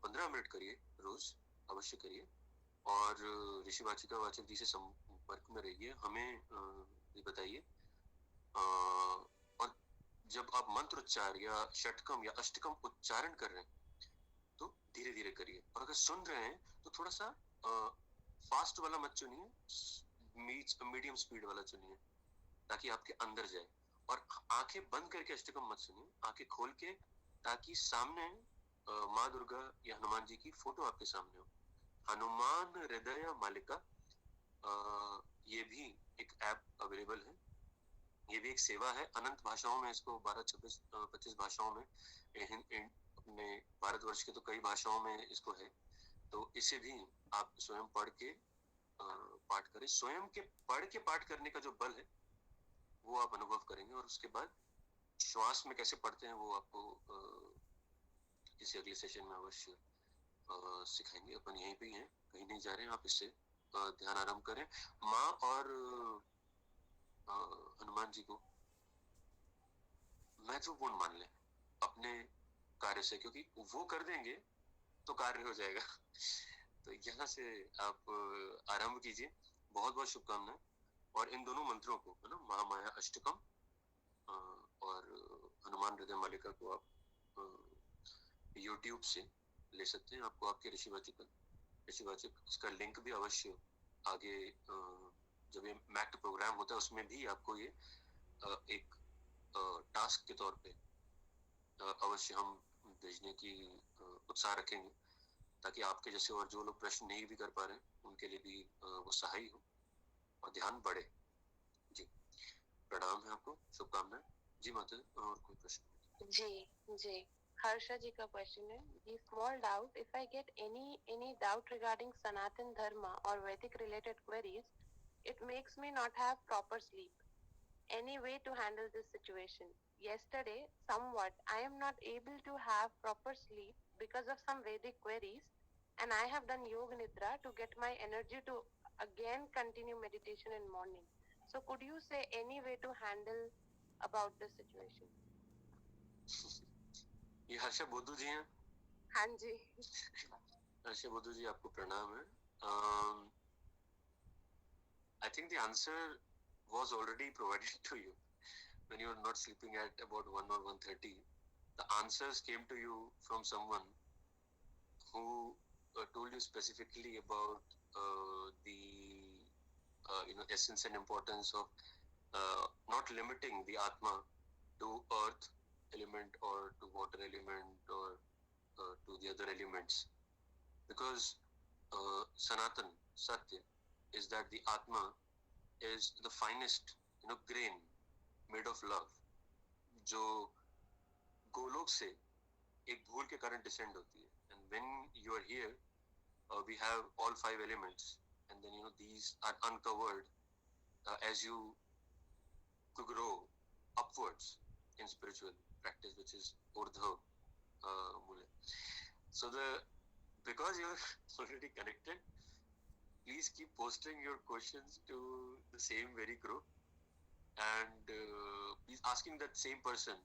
15 मिनट करिए, रोज अवश्य करिए। और ऋषि वाचिका वाचक जी से संपर्क में रहिए, हमें ये बताइए। और जब आप मंत्र उच्चार या षटकम या अष्टकम उच्चारण कर रहे हैं तो धीरे धीरे करिए। और अगर सुन रहे हैं तो थोड़ा सा फास्ट वाला मत चुनिए, मीडियम स्पीड वाला चुनिए ताकि आपके अंदर जाए। और आंखें बंद करके अष्टकम मत सुनिए, आंखें खोल के, ताकि सामने माँ दुर्गा या हनुमान जी की फोटो आपके सामने हो। हनुमान हृदय मालिका, ये भी एक ऐप अवेलेबल है, ये भी एक सेवा है। अनंत भाषाओं में इसको 12-25 भाषाओं में, अपने भारतवर्ष के तो कई भाषाओं में इसको है। तो इसे भी आप स्वयं पढ़ के पाठ करें। स्वयं के पढ़ के पाठ करने का जो बल है वो आप अनुभव करेंगे। और उसके बाद श्वास में कैसे पढ़ते हैं वो आपको किसी अगले सेशन में अवश्य सिखाएंगे। अपन यहीं पे हैं, कहीं नहीं जा रहे हैं। आप इससे ध्यान आरंभ करें। माँ और हनुमान जी को महत्वपूर्ण मान लें अपने कार्य से, क्योंकि वो कर देंगे तो कार्य हो जाएगा। तो यहाँ से आप आरंभ कीजिए। बहुत बहुत शुभकामनाएं। और इन दोनों मंत्रों को, है ना, महामाया अष्टकम और हनुमान हृदय मालिका को आप यूट्यूब से ले सकते हैं। आपको आपके ऋषिवाचक इसका लिंक भी अवश्य आगे जब ये मैक्ट प्रोग्राम होता है उसमें भी आपको ये एक टास्क के तौर पे अवश्य हम भेजने की उत्साह रखेंगे, ताकि आपके जैसे और जो लोग प्रश्न नहीं भी कर पा रहे हैं उनके लिए भी वो सहाय हो और ध्यान बढ़े। जी, प्रणाम है आपको, शुभकामनाएं। जी माता, और कोई प्रश्न? जी हर्षा जी का क्वेश्चन है, जी small doubt, if I get any doubt regarding Sanatan Dharma or Vedic related queries, it makes me not have proper sleep. Any way to handle this situation? Yesterday, somewhat, I am not able to have proper sleep because of some Vedic queries, and I have done Yoga Nidra to get my energy to again continue meditation in morning. So could you say any way to handle about this situation? ये हर्षा बुद्धू जी हैं? हाँ जी। हर्षा बुद्धू जी, आपको प्रणाम है। I think the answer was already provided to you when you were not sleeping at about 1 or 1:30. The answers came to you from someone who told you specifically about the essence and importance of not limiting the Atma to earth element or to water element or to the other elements, because Sanatan Satya is that the Atma is the finest grain made of love, जो गोलोक से एक भूल के कारण descend होती है। and when you are here, we have all 5 elements, and then these are uncovered as you grow upwards in spiritual practice, which is urdhva mula. So because you're already connected, please keep posting your questions to the same very group, and please asking that same person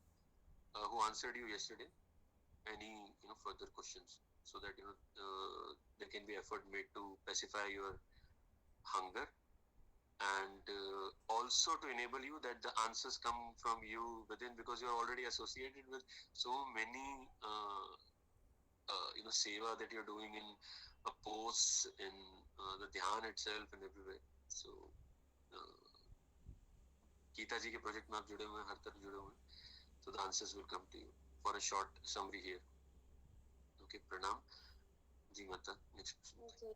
who answered you yesterday any further questions, so that there can be effort made to pacify your hunger, and also to enable you that the answers come from you within, because you are already associated with so many seva that you're doing in posts, in the dhyan itself and everywhere. So Gita जी के project में आप जुड़े हुए हैं, हर तरफ जुड़े हुए हैं, so the answers will come to you. For a short summary here. Okay, प्रणाम। जी माता, नेक्स्ट प्रश्न।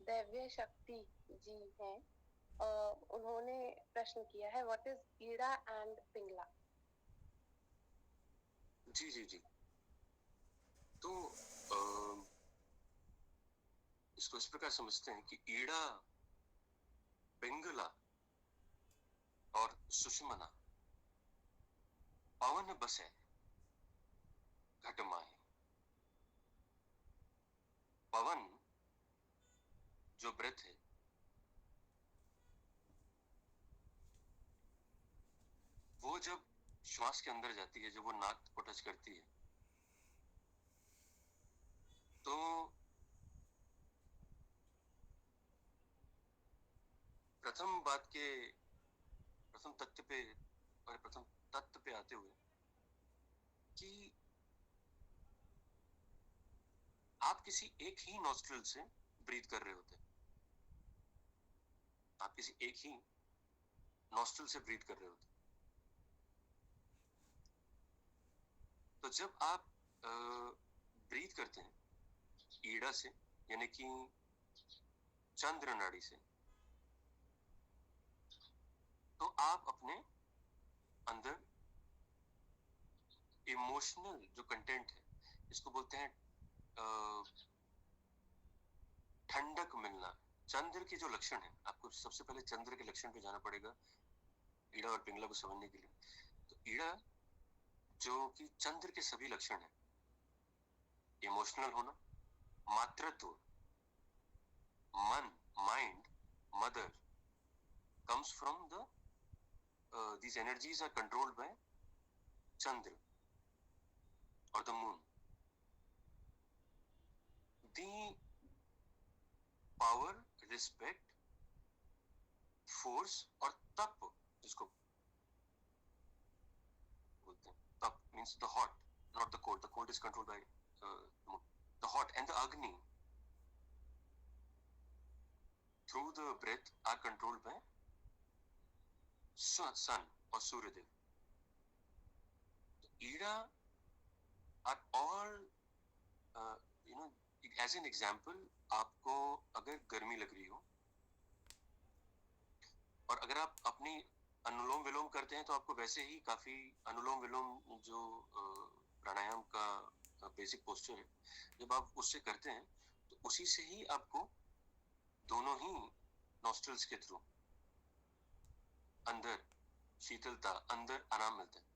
दैव्य शक्ति जी हैं, उन्होंने प्रश्न किया है, what is Ida and Pingala? जी जी जी, तो इसको इस प्रकार समझते हैं कि ईड़ा, पिंगला और सुषुम्ना पवन बसे घट माहे। पवन जो ब्रेथ है वो जब श्वास के अंदर जाती है, जब वो नाक को टच करती है, तो प्रथम तत्व पे आते हुए कि आप किसी एक ही नॉस्ट्रल से ब्रीथ कर रहे होते हैं, आप किसी एक ही नॉस्ट्रल से ब्रीथ कर रहे होते हैं। तो जब आप ब्रीथ करते हैं ईड़ा से, यानी कि चंद्र नाड़ी से, तो आप अपने अंदर इमोशनल जो कंटेंट है, इसको बोलते हैं ठंडक मिलना। चंद्र के जो लक्षण है, आपको सबसे पहले चंद्र के लक्षण पे जाना पड़ेगा ईड़ा और पिंगला को समझने के लिए। तो ईड़ा जो कि चंद्र के सभी लक्षण है, इमोशनल होना, मातृत्व, मन, mind, mother, comes from these energies are controlled by Chandra or the moon. The power, respect, force और तप, जिसको बोलते हैं, तप means the hot, not the cold. The cold is controlled by moon. The hot and the Agni through the breath are controlled by sun or Suryadev. Ida are all as an example, आपको अगर गर्मी लग रही हो और अगर आप अपनी अनुलोम विलोम करते हैं, तो आपको वैसे ही काफी अनुलोम विलोम जो प्राणायाम का बेसिक पोस्चर है, जब आप उससे करते हैं तो उसी से ही आपको दोनों ही नॉस्ट्रल्स के थ्रू अंदर शीतलता, अंदर आराम मिलता है।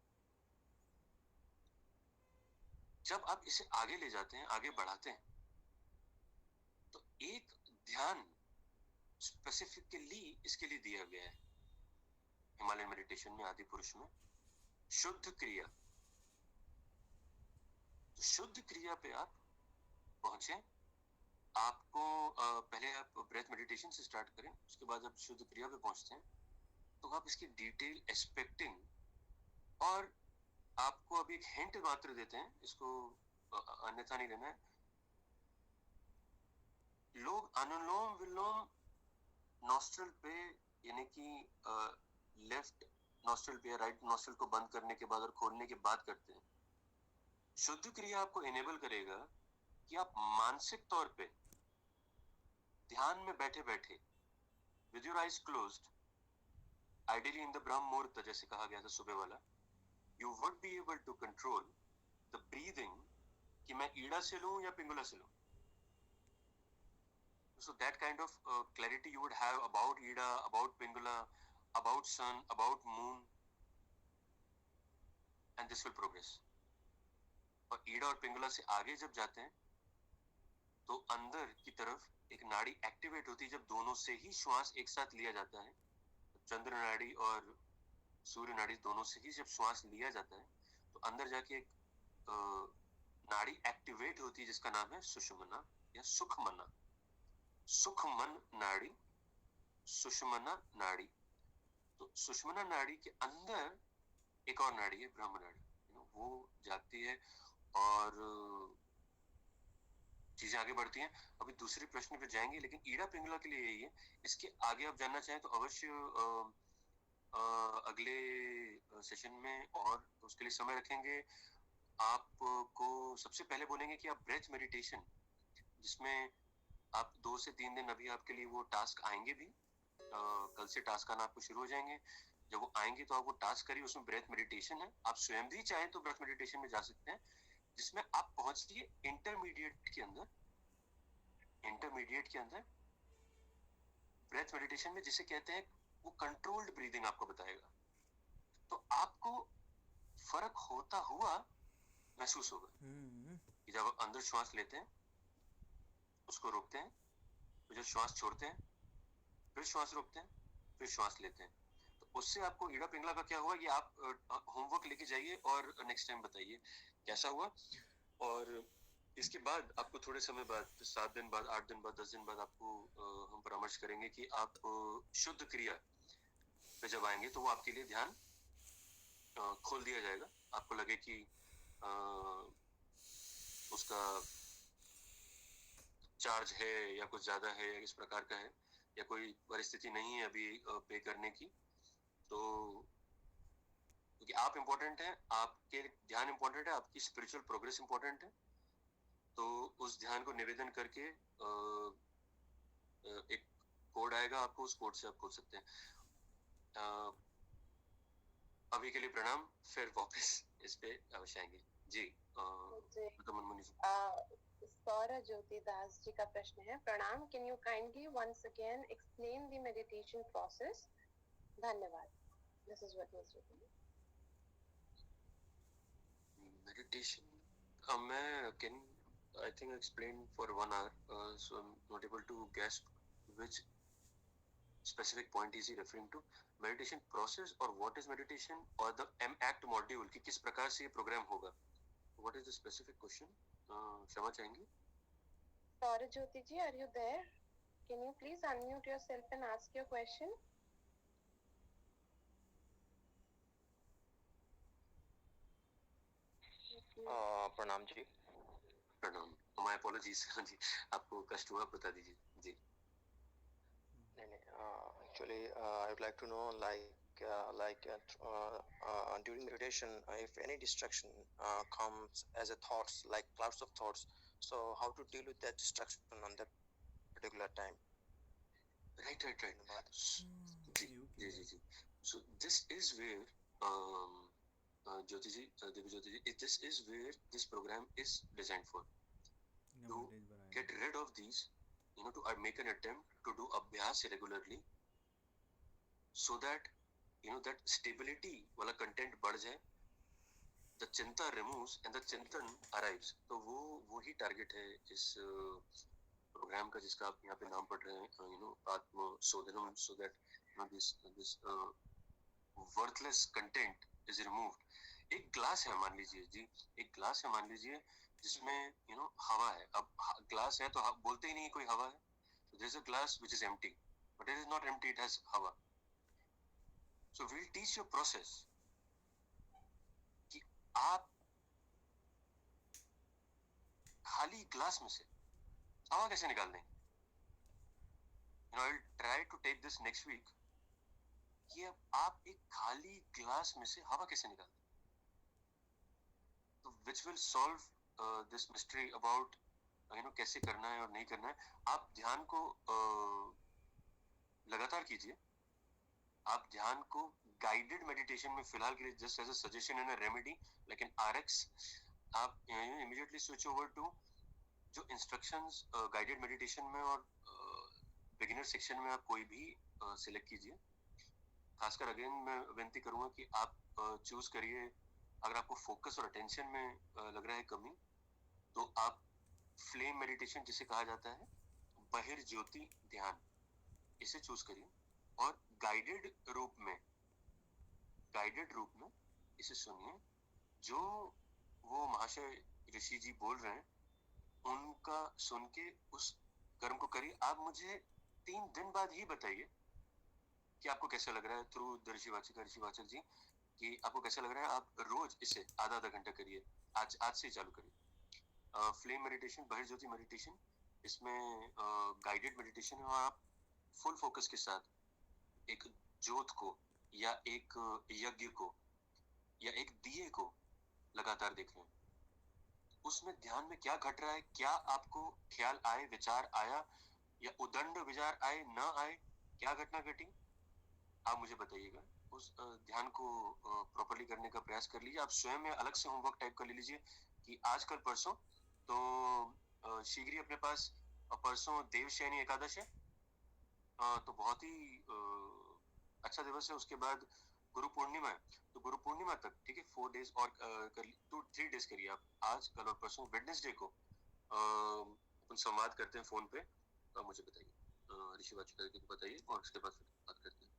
जब आप इसे आगे ले जाते हैं, आगे बढ़ाते हैं, तो एक ध्यान स्पेसिफिकली इसके लिए दिया गया है हिमालयन मेडिटेशन में, आदि पुरुष में, शुद्ध क्रिया। तो शुद्ध क्रिया पे आप पहुंचे, आपको पहले आप ब्रेथ मेडिटेशन से स्टार्ट करें, उसके बाद आप शुद्ध क्रिया पे पहुंचते हैं, तो आप इसकी डिटेल एक्सपेक्टिंग, और आपको अभी एक हिंट मात्र देते हैं, इसको अन्यथा नहीं लेना है। लोग अनुलोम विलोम नॉस्ट्रल पे, यानी कि लेफ्ट नॉस्ट्रल पे या राइट नॉस्ट्रल को बंद करने के बाद और खोलने के बाद करते हैं। शुद्ध क्रिया आपको इनेबल करेगा कि आप मानसिक तौर पे ध्यान में बैठे बैठे with your eyes closed, ideally in the ब्रह्म मुहूर्त जैसे कहा गया था सुबह वाला, you would be able to control the breathing कि मैं ईड़ा से लूं या पिंगला से लूं. So that kind of clarity you would have about Ida, about Pingala, about sun, about moon, and this will progress. और ईड़ा और पिंगला से आगे जब जाते हैं तो अंदर की तरफ एक नाड़ी एक्टिवेट होती है जब दोनों से ही श्वास एक साथ लिया जाता है. चंद्र नाड़ी और सूर्य नाड़ी दोनों से ही जब श्वास लिया जाता है तो अंदर जाके एक नाड़ी एक्टिवेट होती है जिसका नाम है सुषुम्ना या सुखमना. सुखमन नाड़ी, सुषुम्ना नाड़ी. तो सुषुम्ना नाड़ी के अंदर एक और नाड़ी है ब्रह्म नाड़ी, वो जाती है और चीजें आगे बढ़ती हैं. अभी दूसरे प्रश्न पे जाएंगे, लेकिन ईड़ा पिंगला के लिए यही है. इसके आगे आप जानना चाहें तो अवश्य अगले सेशन में और उसके लिए समय रखेंगे. आपको सबसे पहले बोलेंगे कि आप ब्रेथ मेडिटेशन, जिसमें आप 2 से 3 दिन अभी आपके लिए वो टास्क आएंगे भी, कल से टास्क आना आपको शुरू हो जाएंगे. जब वो आएंगे तो आप वो टास्क करिए, उसमें ब्रेथ मेडिटेशन है. आप स्वयं भी चाहें तो ब्रेथ मेडिटेशन में जा सकते हैं, जिसमें आप पहुंचिए इंटरमीडिएट के अंदर इंटरमीडिएट के अंदर ब्रेथ मेडिटेशन में जिसे कहते हैं वो कंट्रोल्ड ब्रीदिंग आपको बताएगा, तो आपको फर्क होता हुआ महसूस होगा कि जब आप अंदर श्वास लेते हैं उसको रोकते हैं, तो जब श्वास छोड़ते हैं फिर श्वास रोकते हैं फिर श्वास लेते हैं, तो उससे आपको ईड़ा पिंगला का क्या हुआ ये आप होमवर्क लेके जाइए और नेक्स्ट टाइम बताइए कैसा हुआ। और इसके बाद आपको थोड़े समय बाद 7 दिन बाद 8 दिन बाद 10 दिन बाद आपको हम परामर्श करेंगे कि आप शुद्ध क्रिया पे जब आएंगे तो वो आपके लिए ध्यान खोल दिया जाएगा, आपको लगे कि उसका चार्ज है या कुछ ज्यादा है या किस प्रकार का है या कोई परिस्थिति नहीं है अभी पे करने की, तो क्योंकि आप इम्पोर्टेंट हैं, आपके ध्यान इम्पोर्टेंट है, आपकी स्पिरिचुअल प्रोग्रेस इम्पोर्टेंट है, तो उस ध्यान को निवेदन करके एक कोड आएगा आपको, उस कोड से आप खोल सकते हैं। अभी के लिए प्रणाम, फिर वापस इस पे अवश्य आएंगे जी। सौरा ज्योति दास जी का प्रश्न है, प्रणाम, can you kindly once again explain the meditation process, धन्यवाद। This is what was written. Meditation मैं can I think I explained for 1 hour, so I'm not able to guess which specific point is he referring to. Meditation process or what is meditation or the M-ACT module कि किस प्रकार से ये programme होगा, what is the specific question? क्षमा चाहेंगे? Saurajyoti ji, are you there? Can you please unmute yourself and ask your question? प्रणाम जी। प्रणाम, my apologies जी, आपको कष्ट हुआ, बता दीजिए जी। नहीं, actually I would like to know during meditation if any distraction comes as a thoughts, like clouds of thoughts, so how to deal with that distraction on that particular time? Right. Ji. So this is where Jyoti ji, Devi Jyoti ji, this is where this program is designed for, to get rid of these, to make an attempt to do abhyas regularly, so that that stability वाला content बढ़ जाए, the चिंता removes and the चिंतन arrives, तो वो ही target है इस programme का जिसका आप यहाँ पे नाम पढ़ रहे हैं, आत्म शोधनम, so that this worthless content is removed। एक ग्लास है मान लीजिए जी, एक ग्लास है मान लीजिए जिसमें हवा है, अब ग्लास है तो बोलते ही नहीं कोई हवा है, so there is a glass which is empty but it is not empty, it has हवा। so we'll teach you process कि आप खाली ग्लास में से हवा कैसे निकाल दें। I'll try to take this next week कि अब आप एक खाली ग्लास में से हवा कैसे निकाल दें, तो which will solve this mystery about कैसे करना है और नहीं करना है। आप ध्यान को लगातार कीजिए, आप ध्यान को गाइडेड मेडिटेशन में फिलहाल के लिए just as a suggestion and a remedy, लेकिन RX आप इमीडिएटली स्विच ओवर टू जो इंस्ट्रक्शंस गाइडेड मेडिटेशन में और बिगिनर सेक्शन में आप कोई भी सिलेक्ट कीजिए। खासकर अगेन मैं विनती करूंगा कि आप चूज करिए, अगर आपको फोकस और अटेंशन में लग रहा है कमी, तो आप फ्लेम मेडिटेशन जिसे कहा जाता है बहिर्ज्योति ध्यान, इसे चूज करिए और गाइडेड रूप में इसे सुनिए। जो वो महाशय ऋषि जी बोल रहे हैं उनका सुन के उस कर्म को करिए। आप मुझे 3 दिन बाद ही बताइए कि आपको कैसा लग रहा है थ्रू ऋषिवाचक जी, कि आपको कैसा लग रहा है। आप रोज इसे आधा घंटा करिए, आज से चालू करिए। फ्लेम मेडिटेशन, बहिर्ज्योति मेडिटेशन, इसमें गाइडेड मेडिटेशन है और आप फुल फोकस के साथ एक ज्योत को या एक यज्ञ को या एक दिए को लगातार देख रहे हैं। उसमें ध्यान में क्या घट रहा है, क्या आपको ख्याल आए, विचार आया या उदंड विचार आए, ना आए, क्या घटना घटी, आप मुझे बताइएगा। उस ध्यान को प्रॉपर्ली करने का प्रयास कर लीजिए। आप स्वयं में अलग से होमवर्क टाइप कर लीजिए कि आज कल परसों तो शीघ्र ही अपने पास परसों देवशयनी एकादश है, तो बहुत ही अच्छा दिवस है। उसके बाद गुरु पूर्णिमा है, तो गुरु पूर्णिमा तक, ठीक है, 4 डेज और कर 2-3 डेज करिए आप, आज कल और परसों। वेडनेसडे को अपन संवाद करते हैं फोन पे। मुझे बताइए, ऋषि वाचिका जी को बताइए, और उसके बाद फिर बात करते हैं।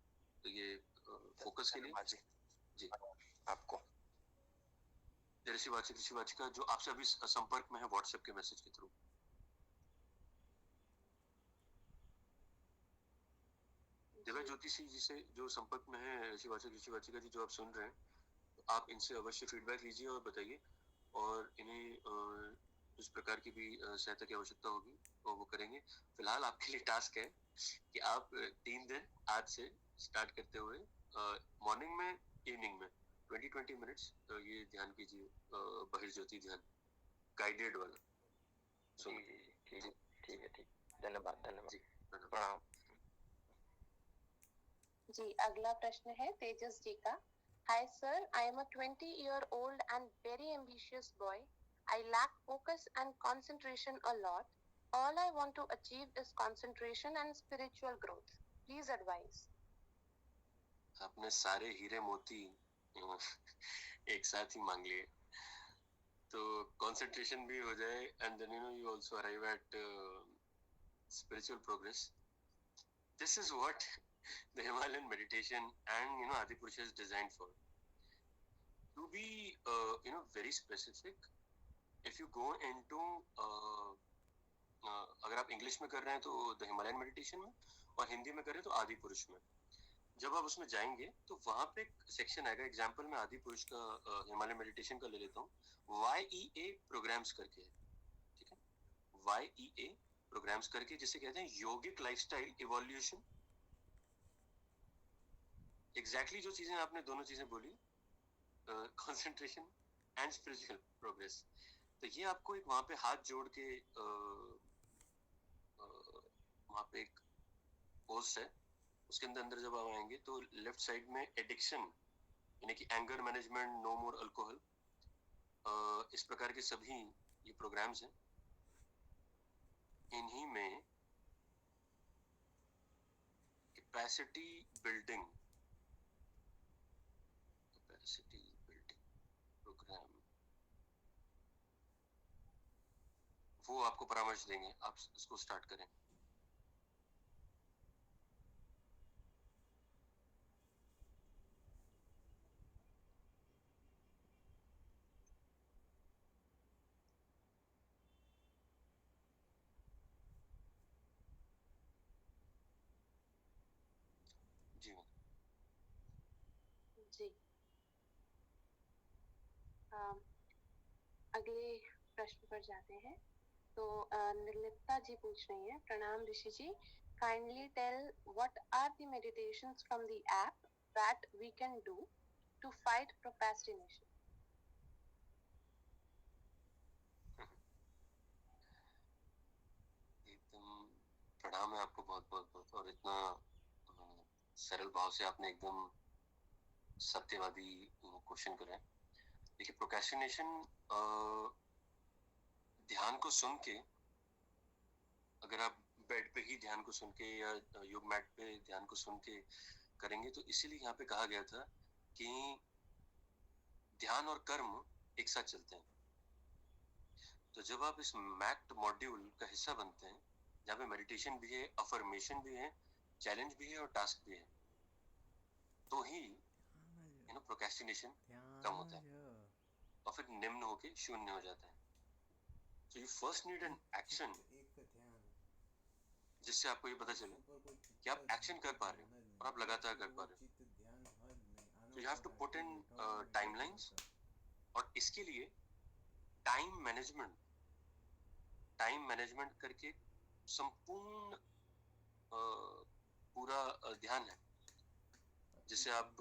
तो ये फोकस के लिए जी आपको ऋषि वाचिका जो आपसे अभी संपर्क में है व्हाट्सएप के मैसेज के थ्रू। दिव्या ज्योति जी से जो संपर्क में है, ऋषि वाचिका जी जो आप सुन रहे हैं, तो आप इनसे अवश्य फीडबैक लीजिए और बताइए, और इन्हें इस प्रकार की भी सहायता की आवश्यकता होगी और वो करेंगे। फिलहाल आपके लिए टास्क है कि आप 3 दिन आज से स्टार्ट करते हुए मॉर्निंग में, इवनिंग में 20-20 मिनट्स ये ध्यान कीजिए, बहिर्ज्योति ध्यान, गाइडेड वाला। ठीक है, धन्यवाद जी, प्रणाम। जी, अगला प्रश्न है तेजस जी का। Hi sir, I am a 20-year-old and very ambitious boy. I lack focus and concentration a lot. All I want to achieve is concentration and spiritual growth. Please advise. आपने सारे हीरे मोती एक साथ ही मांग लिए, तो कंसंट्रेशन भी हो जाए, and then you also arrive at spiritual progress. This is what the Himalayan meditation and Adipurusha is designed for. To be very specific, if you go into अगर आप इंग्लिश में कर रहे हैं तो द हिमालयन मेडिटेशन में, और हिंदी में कर रहे हैं तो आदि पुरुष में, जब आप उसमें जाएंगे तो वहां पे एक सेक्शन आएगा। एग्जांपल मैं आदि पुरुष का हिमालयन मेडिटेशन का ले लेता हूँ, YEA प्रोग्राम्स करके है, ठीक है, YEA प्रोग्राम्स करके, जिसे कहते हैं योगिक लाइफस्टाइल इवोल्यूशन। एग्जैक्टली जो चीजें आपने दोनों चीजें बोली, कंसंट्रेशन एंड स्पिरिचुअल प्रोग्रेस, तो ये आपको एक वहां पे हाथ जोड़ के वहां पे एक पोस्ट है, उसके अंदर जब आप आएंगे तो लेफ्ट साइड में एडिक्शन, यानी कि एंगर मैनेजमेंट, नो मोर अल्कोहल, इस प्रकार के सभी ये प्रोग्राम्स हैं। इन्हीं में कैपेसिटी बिल्डिंग प्रोग्राम, वो आपको परामर्श देंगे, आप इसको स्टार्ट करें। जी जी, अगले प्रश्न पर जाते हैं। तो निर्लिप्ता जी पूछ रही हैं, प्रणाम ऋषि जी, kindly tell what are the meditations from the app that we can do to fight procrastination. एकदम प्रणाम है आपको, बहुत बहुत बहुत, और इतना सरल भाव से आपने एकदम सत्यवादी क्वेश्चन करा है। देखिए, प्रोक्रेस्टिनेशन ध्यान को सुन के, अगर आप बेड पे ही ध्यान को सुन के या योग मैट पे ध्यान को सुन के करेंगे, तो इसीलिए यहाँ पे कहा गया था कि ध्यान और कर्म एक साथ चलते हैं। तो जब आप इस मैक्ट मॉड्यूल का हिस्सा बनते हैं, जहाँ पे मेडिटेशन भी है, अफर्मेशन भी है, चैलेंज भी है और टास्क भी है, तो ही प्रोक्रेस्टिनेशन कम होता है और फिर निम्न होके शून्य हो जाता है। So you first need an action, जिससे आपको ये पता चले कि आप एक्शन कर पा रहे हो और आप लगातार कर पा रहे हो। So you have to put in timelines, और इसके लिए टाइम मैनेजमेंट करके संपूर्ण पूरा ध्यान है, जिससे आप